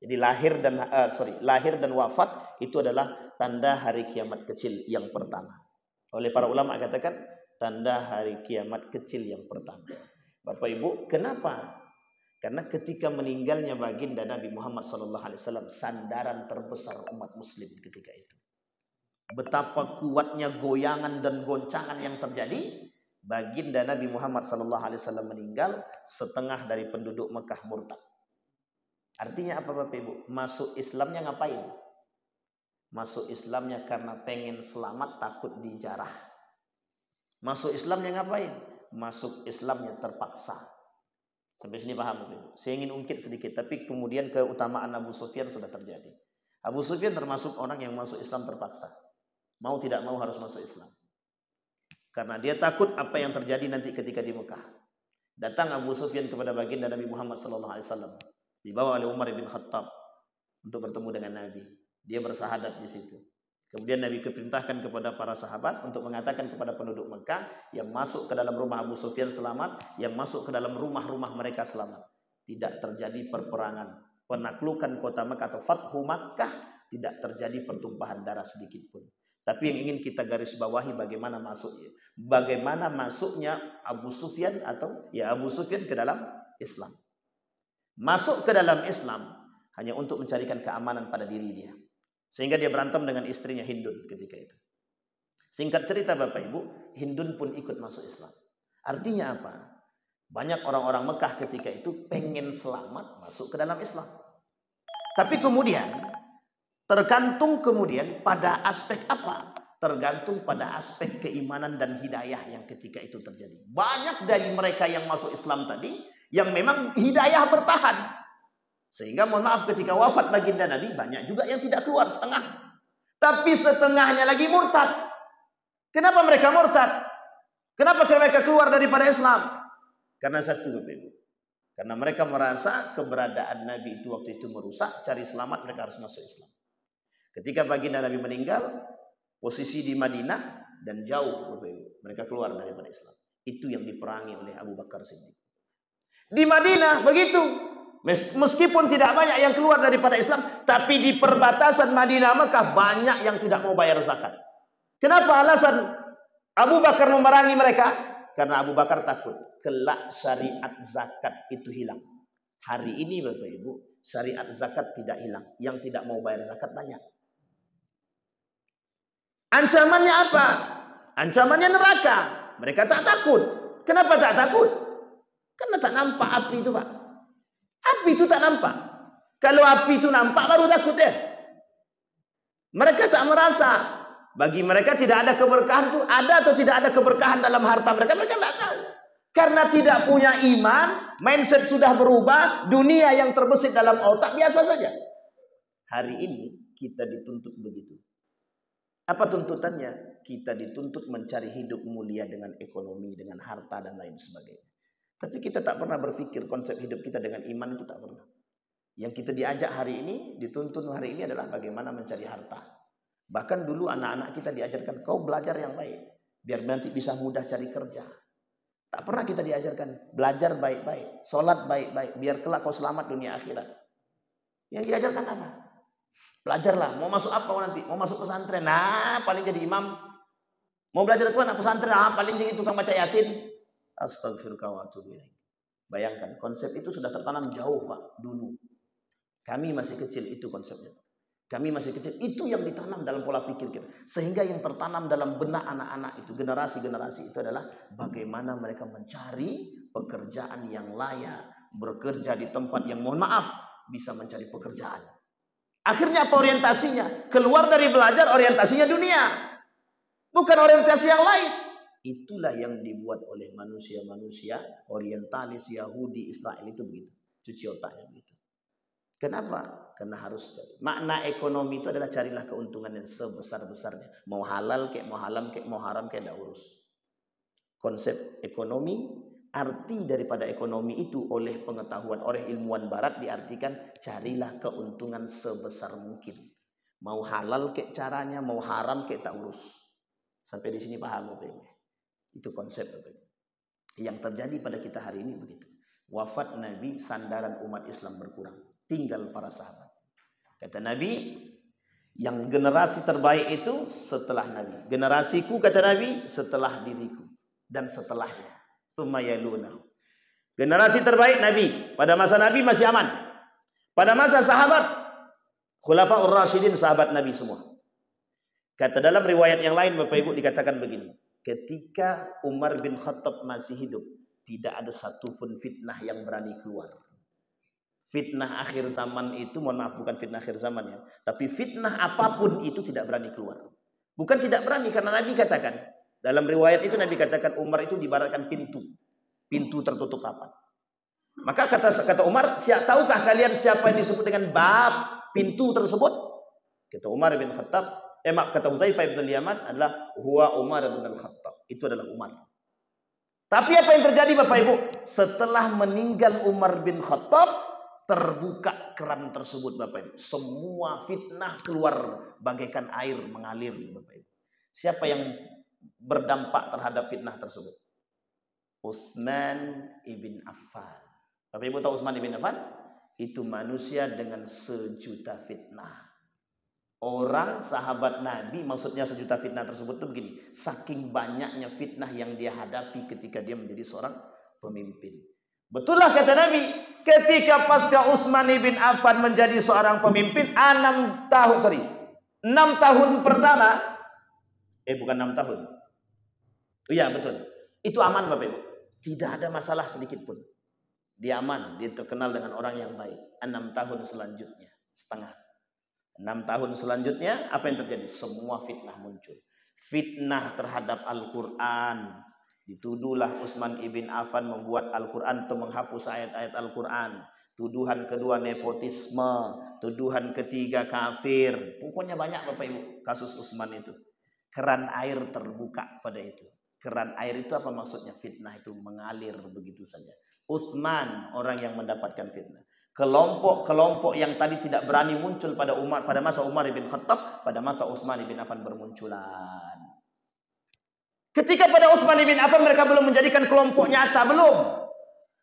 Jadi lahir dan wafat itu adalah tanda hari kiamat kecil yang pertama. Oleh para ulama katakan tanda hari kiamat kecil yang pertama. Bapak Ibu, kenapa? Karena ketika meninggalnya baginda Nabi Muhammad SAW, sandaran terbesar umat muslim ketika itu. Betapa kuatnya goyangan dan goncangan yang terjadi. Baginda Nabi Muhammad SAW meninggal, setengah dari penduduk Mekah murtad. Artinya apa Bapak Ibu? Masuk Islamnya ngapain? Masuk Islamnya karena pengen selamat, takut dijarah. Masuk Islamnya ngapain? Masuk Islamnya terpaksa. Sampai sini paham Bapak Ibu? Saya ingin ungkit sedikit, tapi kemudian keutamaan Abu Sufyan sudah terjadi. Abu Sufyan termasuk orang yang masuk Islam terpaksa. Mau tidak mau harus masuk Islam. Karena dia takut apa yang terjadi nanti ketika di Mekah. Datang Abu Sufyan kepada baginda Nabi Muhammad SAW. Dibawa oleh Umar bin Khattab untuk bertemu dengan Nabi. Dia bersahadat di situ. Kemudian Nabi keperintahkan kepada para sahabat untuk mengatakan kepada penduduk Mekah yang masuk ke dalam rumah Abu Sufyan selamat, yang masuk ke dalam rumah-rumah mereka selamat. Tidak terjadi perperangan, penaklukan kota Mekah atau Fathu Makkah, tidak terjadi pertumpahan darah sedikit pun. Tapi yang ingin kita garis bawahi bagaimana masuknya. Bagaimana masuknya Abu Sufyan Abu Sufyan ke dalam Islam. Masuk ke dalam Islam hanya untuk mencarikan keamanan pada diri dia. Sehingga dia berantem dengan istrinya Hindun ketika itu. Singkat cerita Bapak Ibu, Hindun pun ikut masuk Islam. Artinya apa? Banyak orang-orang Mekah ketika itu pengen selamat masuk ke dalam Islam. Tapi kemudian, tergantung kemudian pada aspek apa? Tergantung pada aspek keimanan dan hidayah yang ketika itu terjadi. Banyak dari mereka yang masuk Islam tadi, yang memang hidayah bertahan. Sehingga mohon maaf ketika wafat baginda Nabi banyak juga yang tidak keluar, setengah. Tapi setengahnya lagi murtad. Kenapa mereka murtad? Kenapa mereka keluar daripada Islam? Karena satu Bapak Ibu. Karena mereka merasa keberadaan Nabi itu waktu itu merusak, cari selamat mereka harus masuk Islam. Ketika baginda Nabi meninggal, posisi di Madinah dan jauh Bapak Ibu, mereka keluar daripada Islam. Itu yang diperangi oleh Abu Bakar Siddiq. Di Madinah begitu. Meskipun tidak banyak yang keluar daripada Islam, tapi di perbatasan Madinah Mekah banyak yang tidak mau bayar zakat. Kenapa alasan Abu Bakar memerangi mereka? Karena Abu Bakar takut kelak syariat zakat itu hilang. Hari ini Bapak Ibu, syariat zakat tidak hilang. Yang tidak mau bayar zakat banyak. Ancamannya apa? Ancamannya neraka. Mereka tak takut. Kenapa tak takut? Karena tak nampak api itu, Pak. Api itu tak nampak. Kalau api itu nampak baru takut deh. Mereka tak merasa. Bagi mereka tidak ada keberkahan itu ada atau tidak ada keberkahan dalam harta mereka. Mereka tidak tahu. Karena tidak punya iman, mindset sudah berubah, dunia yang terbesit dalam otak biasa saja. Hari ini kita dituntut begitu. Apa tuntutannya? Kita dituntut mencari hidup mulia dengan ekonomi, dengan harta dan lain sebagainya. Tapi kita tak pernah berpikir konsep hidup kita dengan iman itu tak pernah. Yang kita diajak hari ini, dituntut hari ini adalah bagaimana mencari harta. Bahkan dulu anak-anak kita diajarkan, kau belajar yang baik, biar nanti bisa mudah cari kerja. Tak pernah kita diajarkan, belajar baik-baik, sholat baik-baik, biar kelak kau selamat dunia akhirat. Yang diajarkan apa? Belajarlah, mau masuk apa nanti? Mau masuk pesantren, nah paling jadi imam. Mau belajar Quran, pesantren, nah paling jadi tukang baca Yasin. Astagfirullah wa atubu ilaih. Bayangkan, konsep itu sudah tertanam jauh, Pak, dulu. Kami masih kecil itu konsepnya. Kami masih kecil, itu yang ditanam dalam pola pikir kita. Sehingga yang tertanam dalam benak anak-anak itu, generasi-generasi itu adalah bagaimana mereka mencari pekerjaan yang layak, bekerja di tempat yang mohon maaf, bisa mencari pekerjaan. Akhirnya apa orientasinya? Keluar dari belajar, orientasinya dunia. Bukan orientasi yang lain. Itulah yang dibuat oleh manusia-manusia orientalis, Yahudi, Israel itu begitu. Cuci otaknya begitu. Kenapa? Karena harus cari. Makna ekonomi itu adalah carilah keuntungan yang sebesar-besarnya. Mau halal kayak mau haram kayak mau haram kayak tidak urus. Konsep ekonomi, arti daripada ekonomi itu oleh pengetahuan, oleh ilmuwan barat diartikan carilah keuntungan sebesar mungkin. Mau halal kayak caranya, mau haram kayak tak urus. Sampai di sini paham Bapak Ibu? Itu konsep Bapak Ibu. Yang terjadi pada kita hari ini begitu. Wafat Nabi, sandaran umat Islam berkurang. Tinggal para sahabat. Kata Nabi, yang generasi terbaik itu setelah Nabi. Generasiku kata Nabi setelah diriku dan setelahnya. Tsumma generasi terbaik Nabi. Pada masa Nabi masih aman. Pada masa sahabat Khulafaur Rasyidin, sahabat Nabi semua. Kata dalam riwayat yang lain Bapak Ibu dikatakan begini. Ketika Umar bin Khattab masih hidup, tidak ada satupun fitnah yang berani keluar. Fitnah akhir zaman itu, mohon maaf bukan fitnah akhir zaman ya, tapi fitnah apapun itu tidak berani keluar. Bukan tidak berani, karena Nabi katakan, dalam riwayat itu Nabi katakan Umar itu dibaratkan pintu tertutup rapat. Maka kata Umar, tahukah kalian siapa yang disebut dengan bab pintu tersebut? Kata Umar bin Khattab, kata Hudzaifah bin Yaman adalah huwa Umar bin Khattab. Itu adalah Umar. Tapi apa yang terjadi Bapak Ibu? Setelah meninggal Umar bin Khattab, terbuka keran tersebut Bapak Ibu. Semua fitnah keluar bagaikan air mengalir Bapak Ibu. Siapa yang berdampak terhadap fitnah tersebut? Utsman ibn Affan. Bapak Ibu tahu Utsman ibn Affan? Itu manusia dengan sejuta fitnah. Orang sahabat Nabi, maksudnya sejuta fitnah tersebut itu begini. Saking banyaknya fitnah yang dia hadapi ketika dia menjadi seorang pemimpin. Betullah kata Nabi, ketika pasca Utsman bin Affan menjadi seorang pemimpin 6 tahun pertama, bukan 6 tahun. Iya betul. Itu aman Bapak Ibu. Tidak ada masalah sedikit pun. Dia aman, dia terkenal dengan orang yang baik. 6 tahun selanjutnya, setengah. 6 tahun selanjutnya apa yang terjadi? Semua fitnah muncul. Fitnah terhadap Al-Qur'an. Dituduhlah Utsman ibn Affan membuat Al-Quran atau menghapus ayat-ayat Al-Quran. Tuduhan kedua nepotisme. Tuduhan ketiga kafir. Pokoknya banyak Bapak Ibu kasus Utsman itu. Keran air terbuka pada itu. Keran air itu apa maksudnya? Fitnah itu mengalir begitu saja. Utsman orang yang mendapatkan fitnah. Kelompok-kelompok yang tadi tidak berani muncul pada masa Umar bin Khattab, pada masa Utsman bin Affan bermunculan. Ketika pada Utsman bin Affan mereka belum menjadikan kelompok nyata, belum.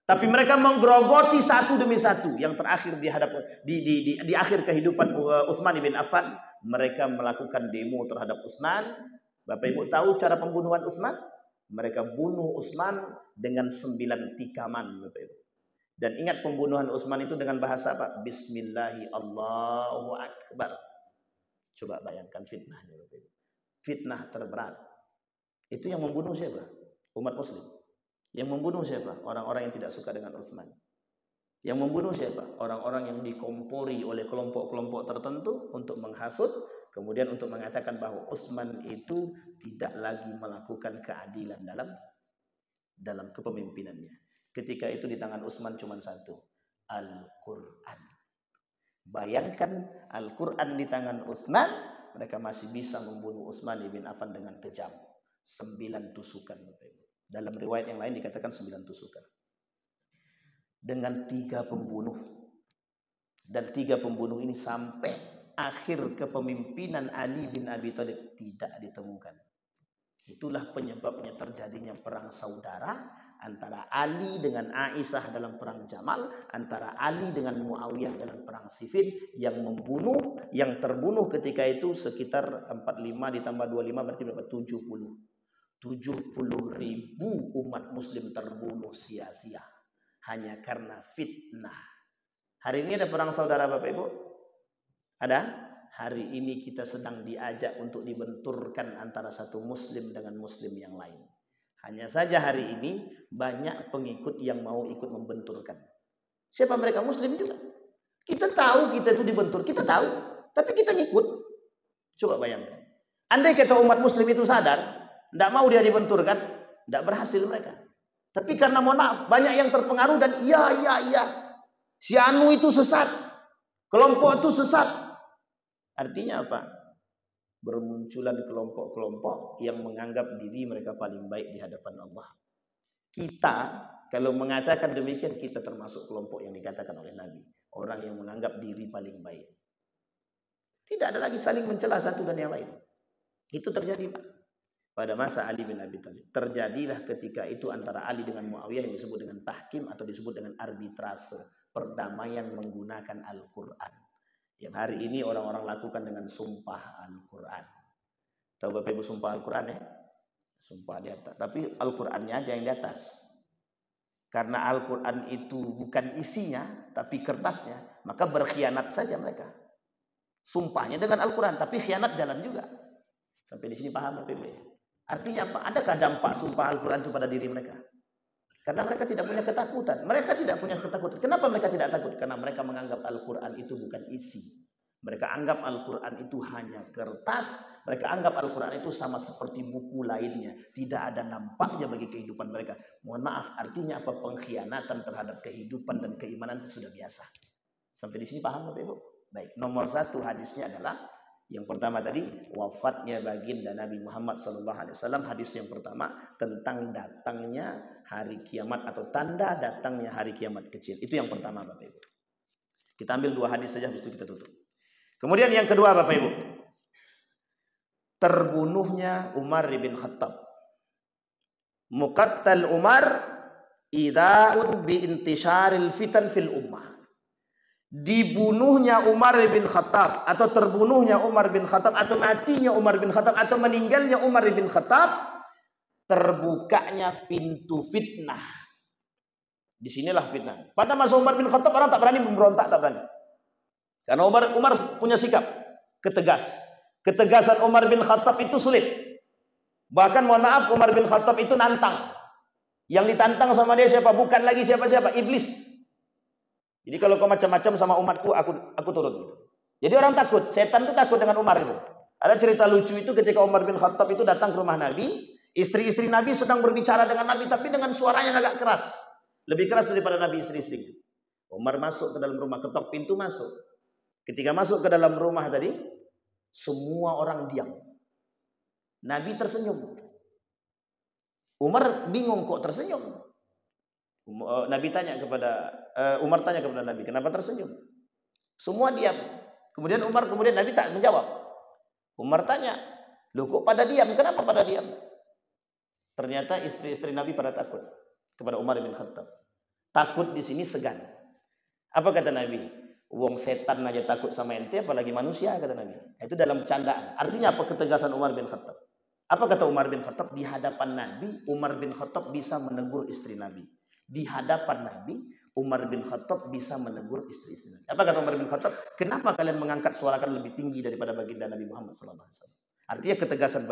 Tapi mereka menggerogoti satu demi satu. Yang terakhir di akhir kehidupan Utsman bin Affan, mereka melakukan demo terhadap Utsman. Bapak Ibu tahu cara pembunuhan Utsman? Mereka bunuh Utsman dengan 9 tikaman Bapak Ibu. Dan ingat pembunuhan Utsman itu dengan bahasa apa? Bismillahi Allahu Akbar. Coba bayangkan fitnahnya Bapak Ibu. fitnah terberat. Itu yang membunuh siapa? Umat muslim. Yang membunuh siapa? Orang-orang yang tidak suka dengan Utsman. Yang membunuh siapa? Orang-orang yang dikompori oleh kelompok-kelompok tertentu untuk menghasut, kemudian untuk mengatakan bahwa Utsman itu tidak lagi melakukan keadilan dalam kepemimpinannya. Ketika itu di tangan Utsman cuma satu, Al-Quran. Bayangkan Al-Quran di tangan Utsman, mereka masih bisa membunuh Utsman ibn Affan dengan kejam. 9 tusukan. Dalam riwayat yang lain dikatakan 9 tusukan. Dengan 3 pembunuh. Dan 3 pembunuh ini sampai akhir kepemimpinan Ali bin Abi Thalib tidak ditemukan. Itulah penyebabnya terjadinya perang saudara antara Ali dengan Aisyah dalam perang Jamal, antara Ali dengan Muawiyah dalam perang Siffin, yang membunuh, yang terbunuh ketika itu sekitar 45 ditambah 25 berarti berapa? 70.000 umat muslim terbunuh sia-sia hanya karena fitnah. Hari ini ada perang saudara Bapak Ibu? Ada? Hari ini kita sedang diajak untuk dibenturkan antara satu muslim dengan muslim yang lain. Hanya saja hari ini banyak pengikut yang mau ikut membenturkan. Siapa mereka? Muslim juga. Kita tahu kita itu dibentur, kita tahu. Tapi kita ngikut. Coba bayangkan. Andai kata umat muslim itu sadar, tidak mau dia dibenturkan, tidak berhasil mereka. Tapi karena mohon maaf, banyak yang terpengaruh dan iya. Si Anu itu sesat. Kelompok itu sesat. Artinya apa? Bermunculan kelompok-kelompok yang menganggap diri mereka paling baik di hadapan Allah. Kita, kalau mengatakan demikian, kita termasuk kelompok yang dikatakan oleh Nabi. Orang yang menganggap diri paling baik. Tidak ada lagi saling mencela satu dan yang lain. Itu terjadi, Pak. Pada masa Ali bin Abi Thalib. Terjadilah ketika itu antara Ali dengan Muawiyah yang disebut dengan tahkim atau disebut dengan arbitrase. Perdamaian menggunakan Al-Quran. Yang hari ini orang-orang lakukan dengan sumpah Al-Quran. Tahu Bapak Ibu sumpah Al-Quran ya? Sumpah di atas. Tapi Al-Qurannya aja yang di atas. Karena Al-Quran itu bukan isinya, tapi kertasnya. Maka berkhianat saja mereka. Sumpahnya dengan Al-Quran, tapi khianat jalan juga. Sampai di sini paham Bapak Ibu ya? Artinya apa? Adakah dampak sumpah Al-Quran itu pada diri mereka? Karena mereka tidak punya ketakutan. Mereka tidak punya ketakutan. Kenapa mereka tidak takut? Karena mereka menganggap Al-Quran itu bukan isi. Mereka anggap Al-Quran itu hanya kertas. Mereka anggap Al-Quran itu sama seperti buku lainnya. Tidak ada nampaknya bagi kehidupan mereka. Mohon maaf, artinya apa? Pengkhianatan terhadap kehidupan dan keimanan itu sudah biasa. Sampai di sini paham Bapak Ibu? Baik, nomor 1 hadisnya adalah yang pertama tadi, wafatnya baginda Nabi Muhammad SAW. Hadis yang pertama tentang datangnya hari kiamat atau tanda datangnya hari kiamat kecil. Itu yang pertama Bapak Ibu. Kita ambil 2 hadis saja, habis itu kita tutup. Kemudian yang kedua Bapak Ibu, terbunuhnya Umar bin Khattab. Muqattal Umar ida'un bi intisharil fitan fil ummah. Dibunuhnya Umar bin Khattab atau terbunuhnya Umar bin Khattab atau matinya Umar bin Khattab atau meninggalnya Umar bin Khattab, terbukanya pintu fitnah. Disinilah fitnah. Pada masa Umar bin Khattab orang tak berani memberontak, tak berani. Karena Umar punya sikap ketegas. Ketegasan Umar bin Khattab itu sulit. Bahkan mohon maaf, Umar bin Khattab itu nantang. Yang ditantang sama dia siapa? Bukan lagi siapa-siapa, iblis. Jadi kalau kau macam-macam sama umatku, aku turut gitu. Jadi orang takut, setan itu takut dengan Umar itu. Ada cerita lucu itu ketika Umar bin Khattab itu datang ke rumah Nabi, istri-istri Nabi sedang berbicara dengan Nabi tapi dengan suara yang agak keras. Lebih keras daripada Nabi istri-istrinya. Umar masuk ke dalam rumah, ketok pintu masuk. Ketika masuk ke dalam rumah tadi, semua orang diam. Nabi tersenyum. Umar bingung kok tersenyum. Umar tanya kepada Nabi, kenapa tersenyum? Semua diam. Kemudian Nabi tak menjawab. Umar tanya, loh kok pada diam? Kenapa pada diam? Ternyata istri-istri Nabi pada takut kepada Umar bin Khattab. Takut di sini segan. Apa kata Nabi? Wong setan aja takut sama ente, apalagi manusia, kata Nabi. Itu dalam bercandaan. Artinya apa ketegasan Umar bin Khattab? Apa kata Umar bin Khattab? Di hadapan Nabi, Umar bin Khattab bisa menegur istri Nabi. Di hadapan Nabi, Umar bin Khattab bisa menegur istri-istri Nabi. Apa kata Umar bin Khattab? Kenapa kalian mengangkat suarakan lebih tinggi daripada baginda Nabi Muhammad SAW? Artinya ketegasan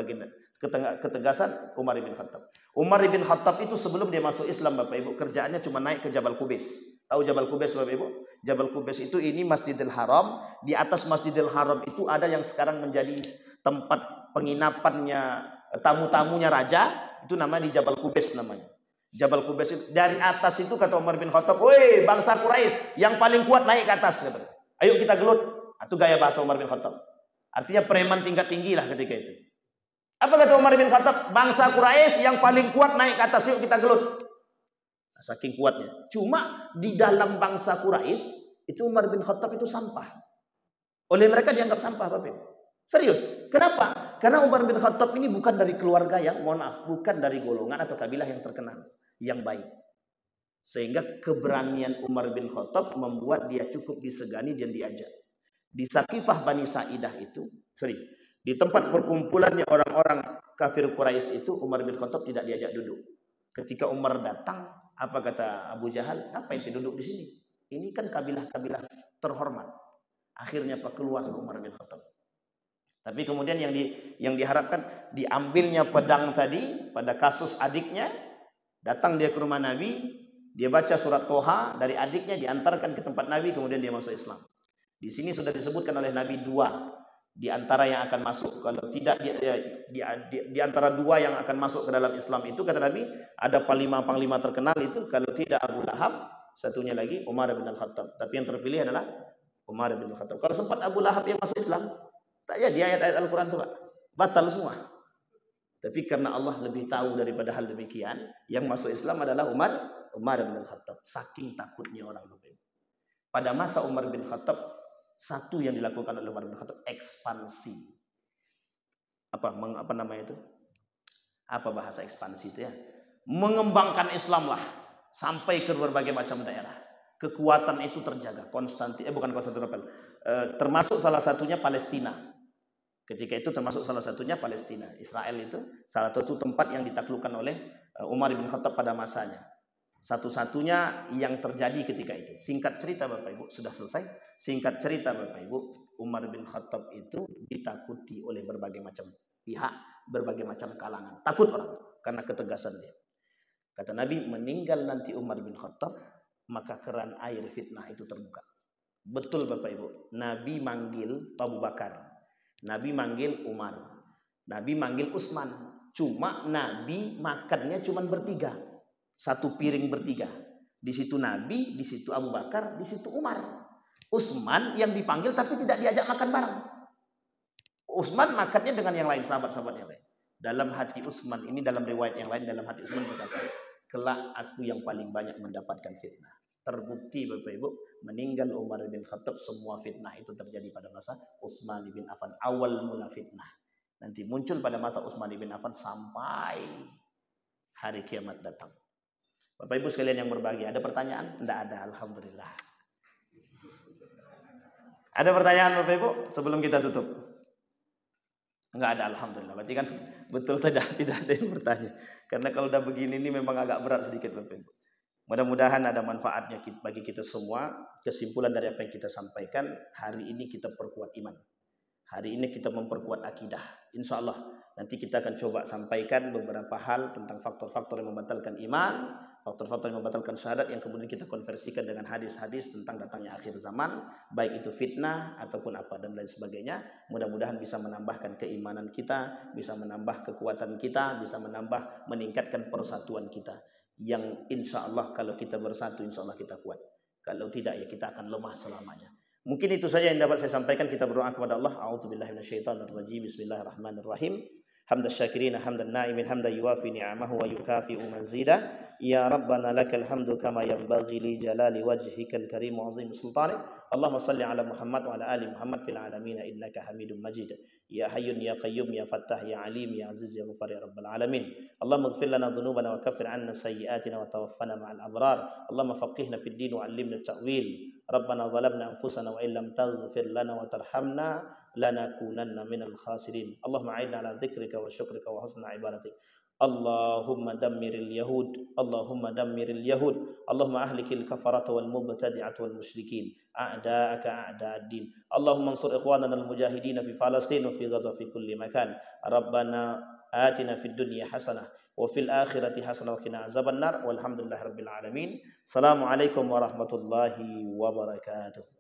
Umar bin Khattab. Umar bin Khattab itu sebelum dia masuk Islam, Bapak Ibu, kerjaannya cuma naik ke Jabal Qubais. Tahu Jabal Qubais, Bapak Ibu? Jabal Qubais itu ini Masjidil Haram. Di atas Masjidil Haram itu ada yang sekarang menjadi tempat penginapannya tamu-tamunya raja. Itu namanya di Jabal Qubais namanya. Jabal Qubais itu, dari atas itu kata Umar bin Khattab, "Woi, bangsa Quraisy, yang paling kuat naik ke atas," kata. "Ayo kita gelut." Itu gaya bahasa Umar bin Khattab. Artinya preman tingkat tinggi lah ketika itu. Apa kata Umar bin Khattab? "Bangsa Quraisy yang paling kuat naik ke atas, yuk kita gelut." Nah, saking kuatnya. Cuma di dalam bangsa Quraisy itu Umar bin Khattab itu sampah. Oleh mereka dianggap sampah, Bapak. Serius. Kenapa? Karena Umar bin Khattab ini bukan dari keluarga yang, mohon maaf, bukan dari golongan atau kabilah yang terkenal, yang baik. Sehingga keberanian Umar bin Khattab membuat dia cukup disegani dan diajak. Di Saqifah Bani Sa'idah itu, di tempat perkumpulannya orang-orang kafir Quraisy itu, Umar bin Khattab tidak diajak duduk. Ketika Umar datang, apa kata Abu Jahal? "Apa yang duduk di sini? Ini kan kabilah-kabilah terhormat." Akhirnya keluar Umar bin Khattab. Tapi kemudian yang diharapkan diambilnya pedang tadi pada kasus adiknya. Datang dia ke rumah Nabi, dia baca surat Toha dari adiknya, diantarkan ke tempat Nabi, kemudian dia masuk Islam. Di sini sudah disebutkan oleh Nabi dua di antara yang akan masuk. Kalau tidak di antara dua yang akan masuk ke dalam Islam itu, kata Nabi, ada panglima terkenal itu, kalau tidak Abu Lahab, satunya lagi Umar bin Khattab. Tapi yang terpilih adalah Umar bin Khattab. Kalau sempat Abu Lahab yang masuk Islam, tak ya di ayat-ayat Al-Quran itu, Pak, batal semua. Tapi karena Allah lebih tahu daripada hal demikian, yang masuk Islam adalah Umar bin Khattab. Saking takutnya orang. Pada masa Umar bin Khattab, satu yang dilakukan oleh Umar bin Khattab, ekspansi. Apa namanya itu? Apa bahasa ekspansi itu ya? Mengembangkan Islam lah sampai ke berbagai macam daerah. Kekuatan itu terjaga. Termasuk salah satunya Palestina. Ketika itu termasuk salah satunya Palestina. Israel itu salah satu tempat yang ditaklukkan oleh Umar bin Khattab pada masanya. Satu-satunya yang terjadi ketika itu. Singkat cerita Bapak Ibu, sudah selesai. Singkat cerita Bapak Ibu, Umar bin Khattab itu ditakuti oleh berbagai macam pihak, berbagai macam kalangan. Takut orang karena ketegasan dia. Kata Nabi, meninggal nanti Umar bin Khattab, maka keran air fitnah itu terbuka. Betul Bapak Ibu, Nabi manggil Abu Bakar, Nabi manggil Umar, Nabi manggil Utsman. Cuma Nabi makannya cuma bertiga. Satu piring bertiga. Di situ Nabi, di situ Abu Bakar, di situ Umar. Utsman yang dipanggil tapi tidak diajak makan bareng. Utsman makannya dengan yang lain, sahabat-sahabat yang lain. Dalam hati Utsman, ini dalam riwayat yang lain, dalam hati Utsman berkata, "Kelak aku yang paling banyak mendapatkan fitnah." Terbukti Bapak Ibu, meninggal Umar bin Khattab, semua fitnah itu terjadi pada masa Utsman bin Affan. Awal mula fitnah. Nanti muncul pada mata Utsman bin Affan sampai hari kiamat datang. Bapak Ibu sekalian yang berbahagia, ada pertanyaan? Tidak ada, alhamdulillah. Ada pertanyaan Bapak Ibu sebelum kita tutup? Enggak ada, alhamdulillah. Berarti kan betul tidak ada yang bertanya. Karena kalau udah begini ini memang agak berat sedikit Bapak Ibu. Mudah-mudahan ada manfaatnya bagi kita semua. Kesimpulan dari apa yang kita sampaikan, hari ini kita perkuat iman. Hari ini kita memperkuat akidah. Insya Allah nanti kita akan coba sampaikan beberapa hal tentang faktor-faktor yang membatalkan iman, faktor-faktor yang membatalkan syahadat, yang kemudian kita konversikan dengan hadis-hadis tentang datangnya akhir zaman, baik itu fitnah ataupun apa dan lain sebagainya. Mudah-mudahan bisa menambahkan keimanan kita, bisa menambah kekuatan kita, bisa meningkatkan persatuan kita. Yang insya Allah kalau kita bersatu, insya Allah kita kuat. Kalau tidak ya kita akan lemah selamanya. Mungkin itu saja yang dapat saya sampaikan. Kita berdoa kepada Allah. A'udzubillahi minasyaitonirrajim. Bismillahirrahmanirrahim. Hamdan syakirina hamdan na'imin hamdan yuwafi ni'amahu wa yukafi'u mazida. Ya Rabbana lakal hamdu kama yanbaghi li jalali wajhikal karim wa 'azim sultanik. Allahumma salli ala Muhammad wa ala ali Muhammad fil alamin innaka Hamidum Majid. Ya Hayyun ya Qayyum ya Fattah ya Alim ya Aziz ya Ghaffar ya Rabbal alamin. Allahumma ighfir lana dhunubana wa kaffir 'anna sayyi'atina wa tawaffana ma'al abrar. Allahumma faqihna fid din wa 'allimna at-ta'wil. Rabbana zalamna anfusana wa illam taghfir lana wa tarhamna lanakunanna minal khasirin. Allahumma a'inna ala dzikrika wa syukrika wa husni ibadatik. اللهم دمر اليهود، اللهم دمر اليهود، اللهم أهلك الكفرة والمبتدعة والمشركين أعداءك أعداء الدين. اللهم انصر إخواننا المجاهدين في فلسطين وفي غزة في كل مكان. ربنا آتنا في الدنيا حسنة وفي الآخرة حسنة وقنا عذاب النار، والحمد لله رب العالمين. السلام عليكم ورحمة الله وبركاته.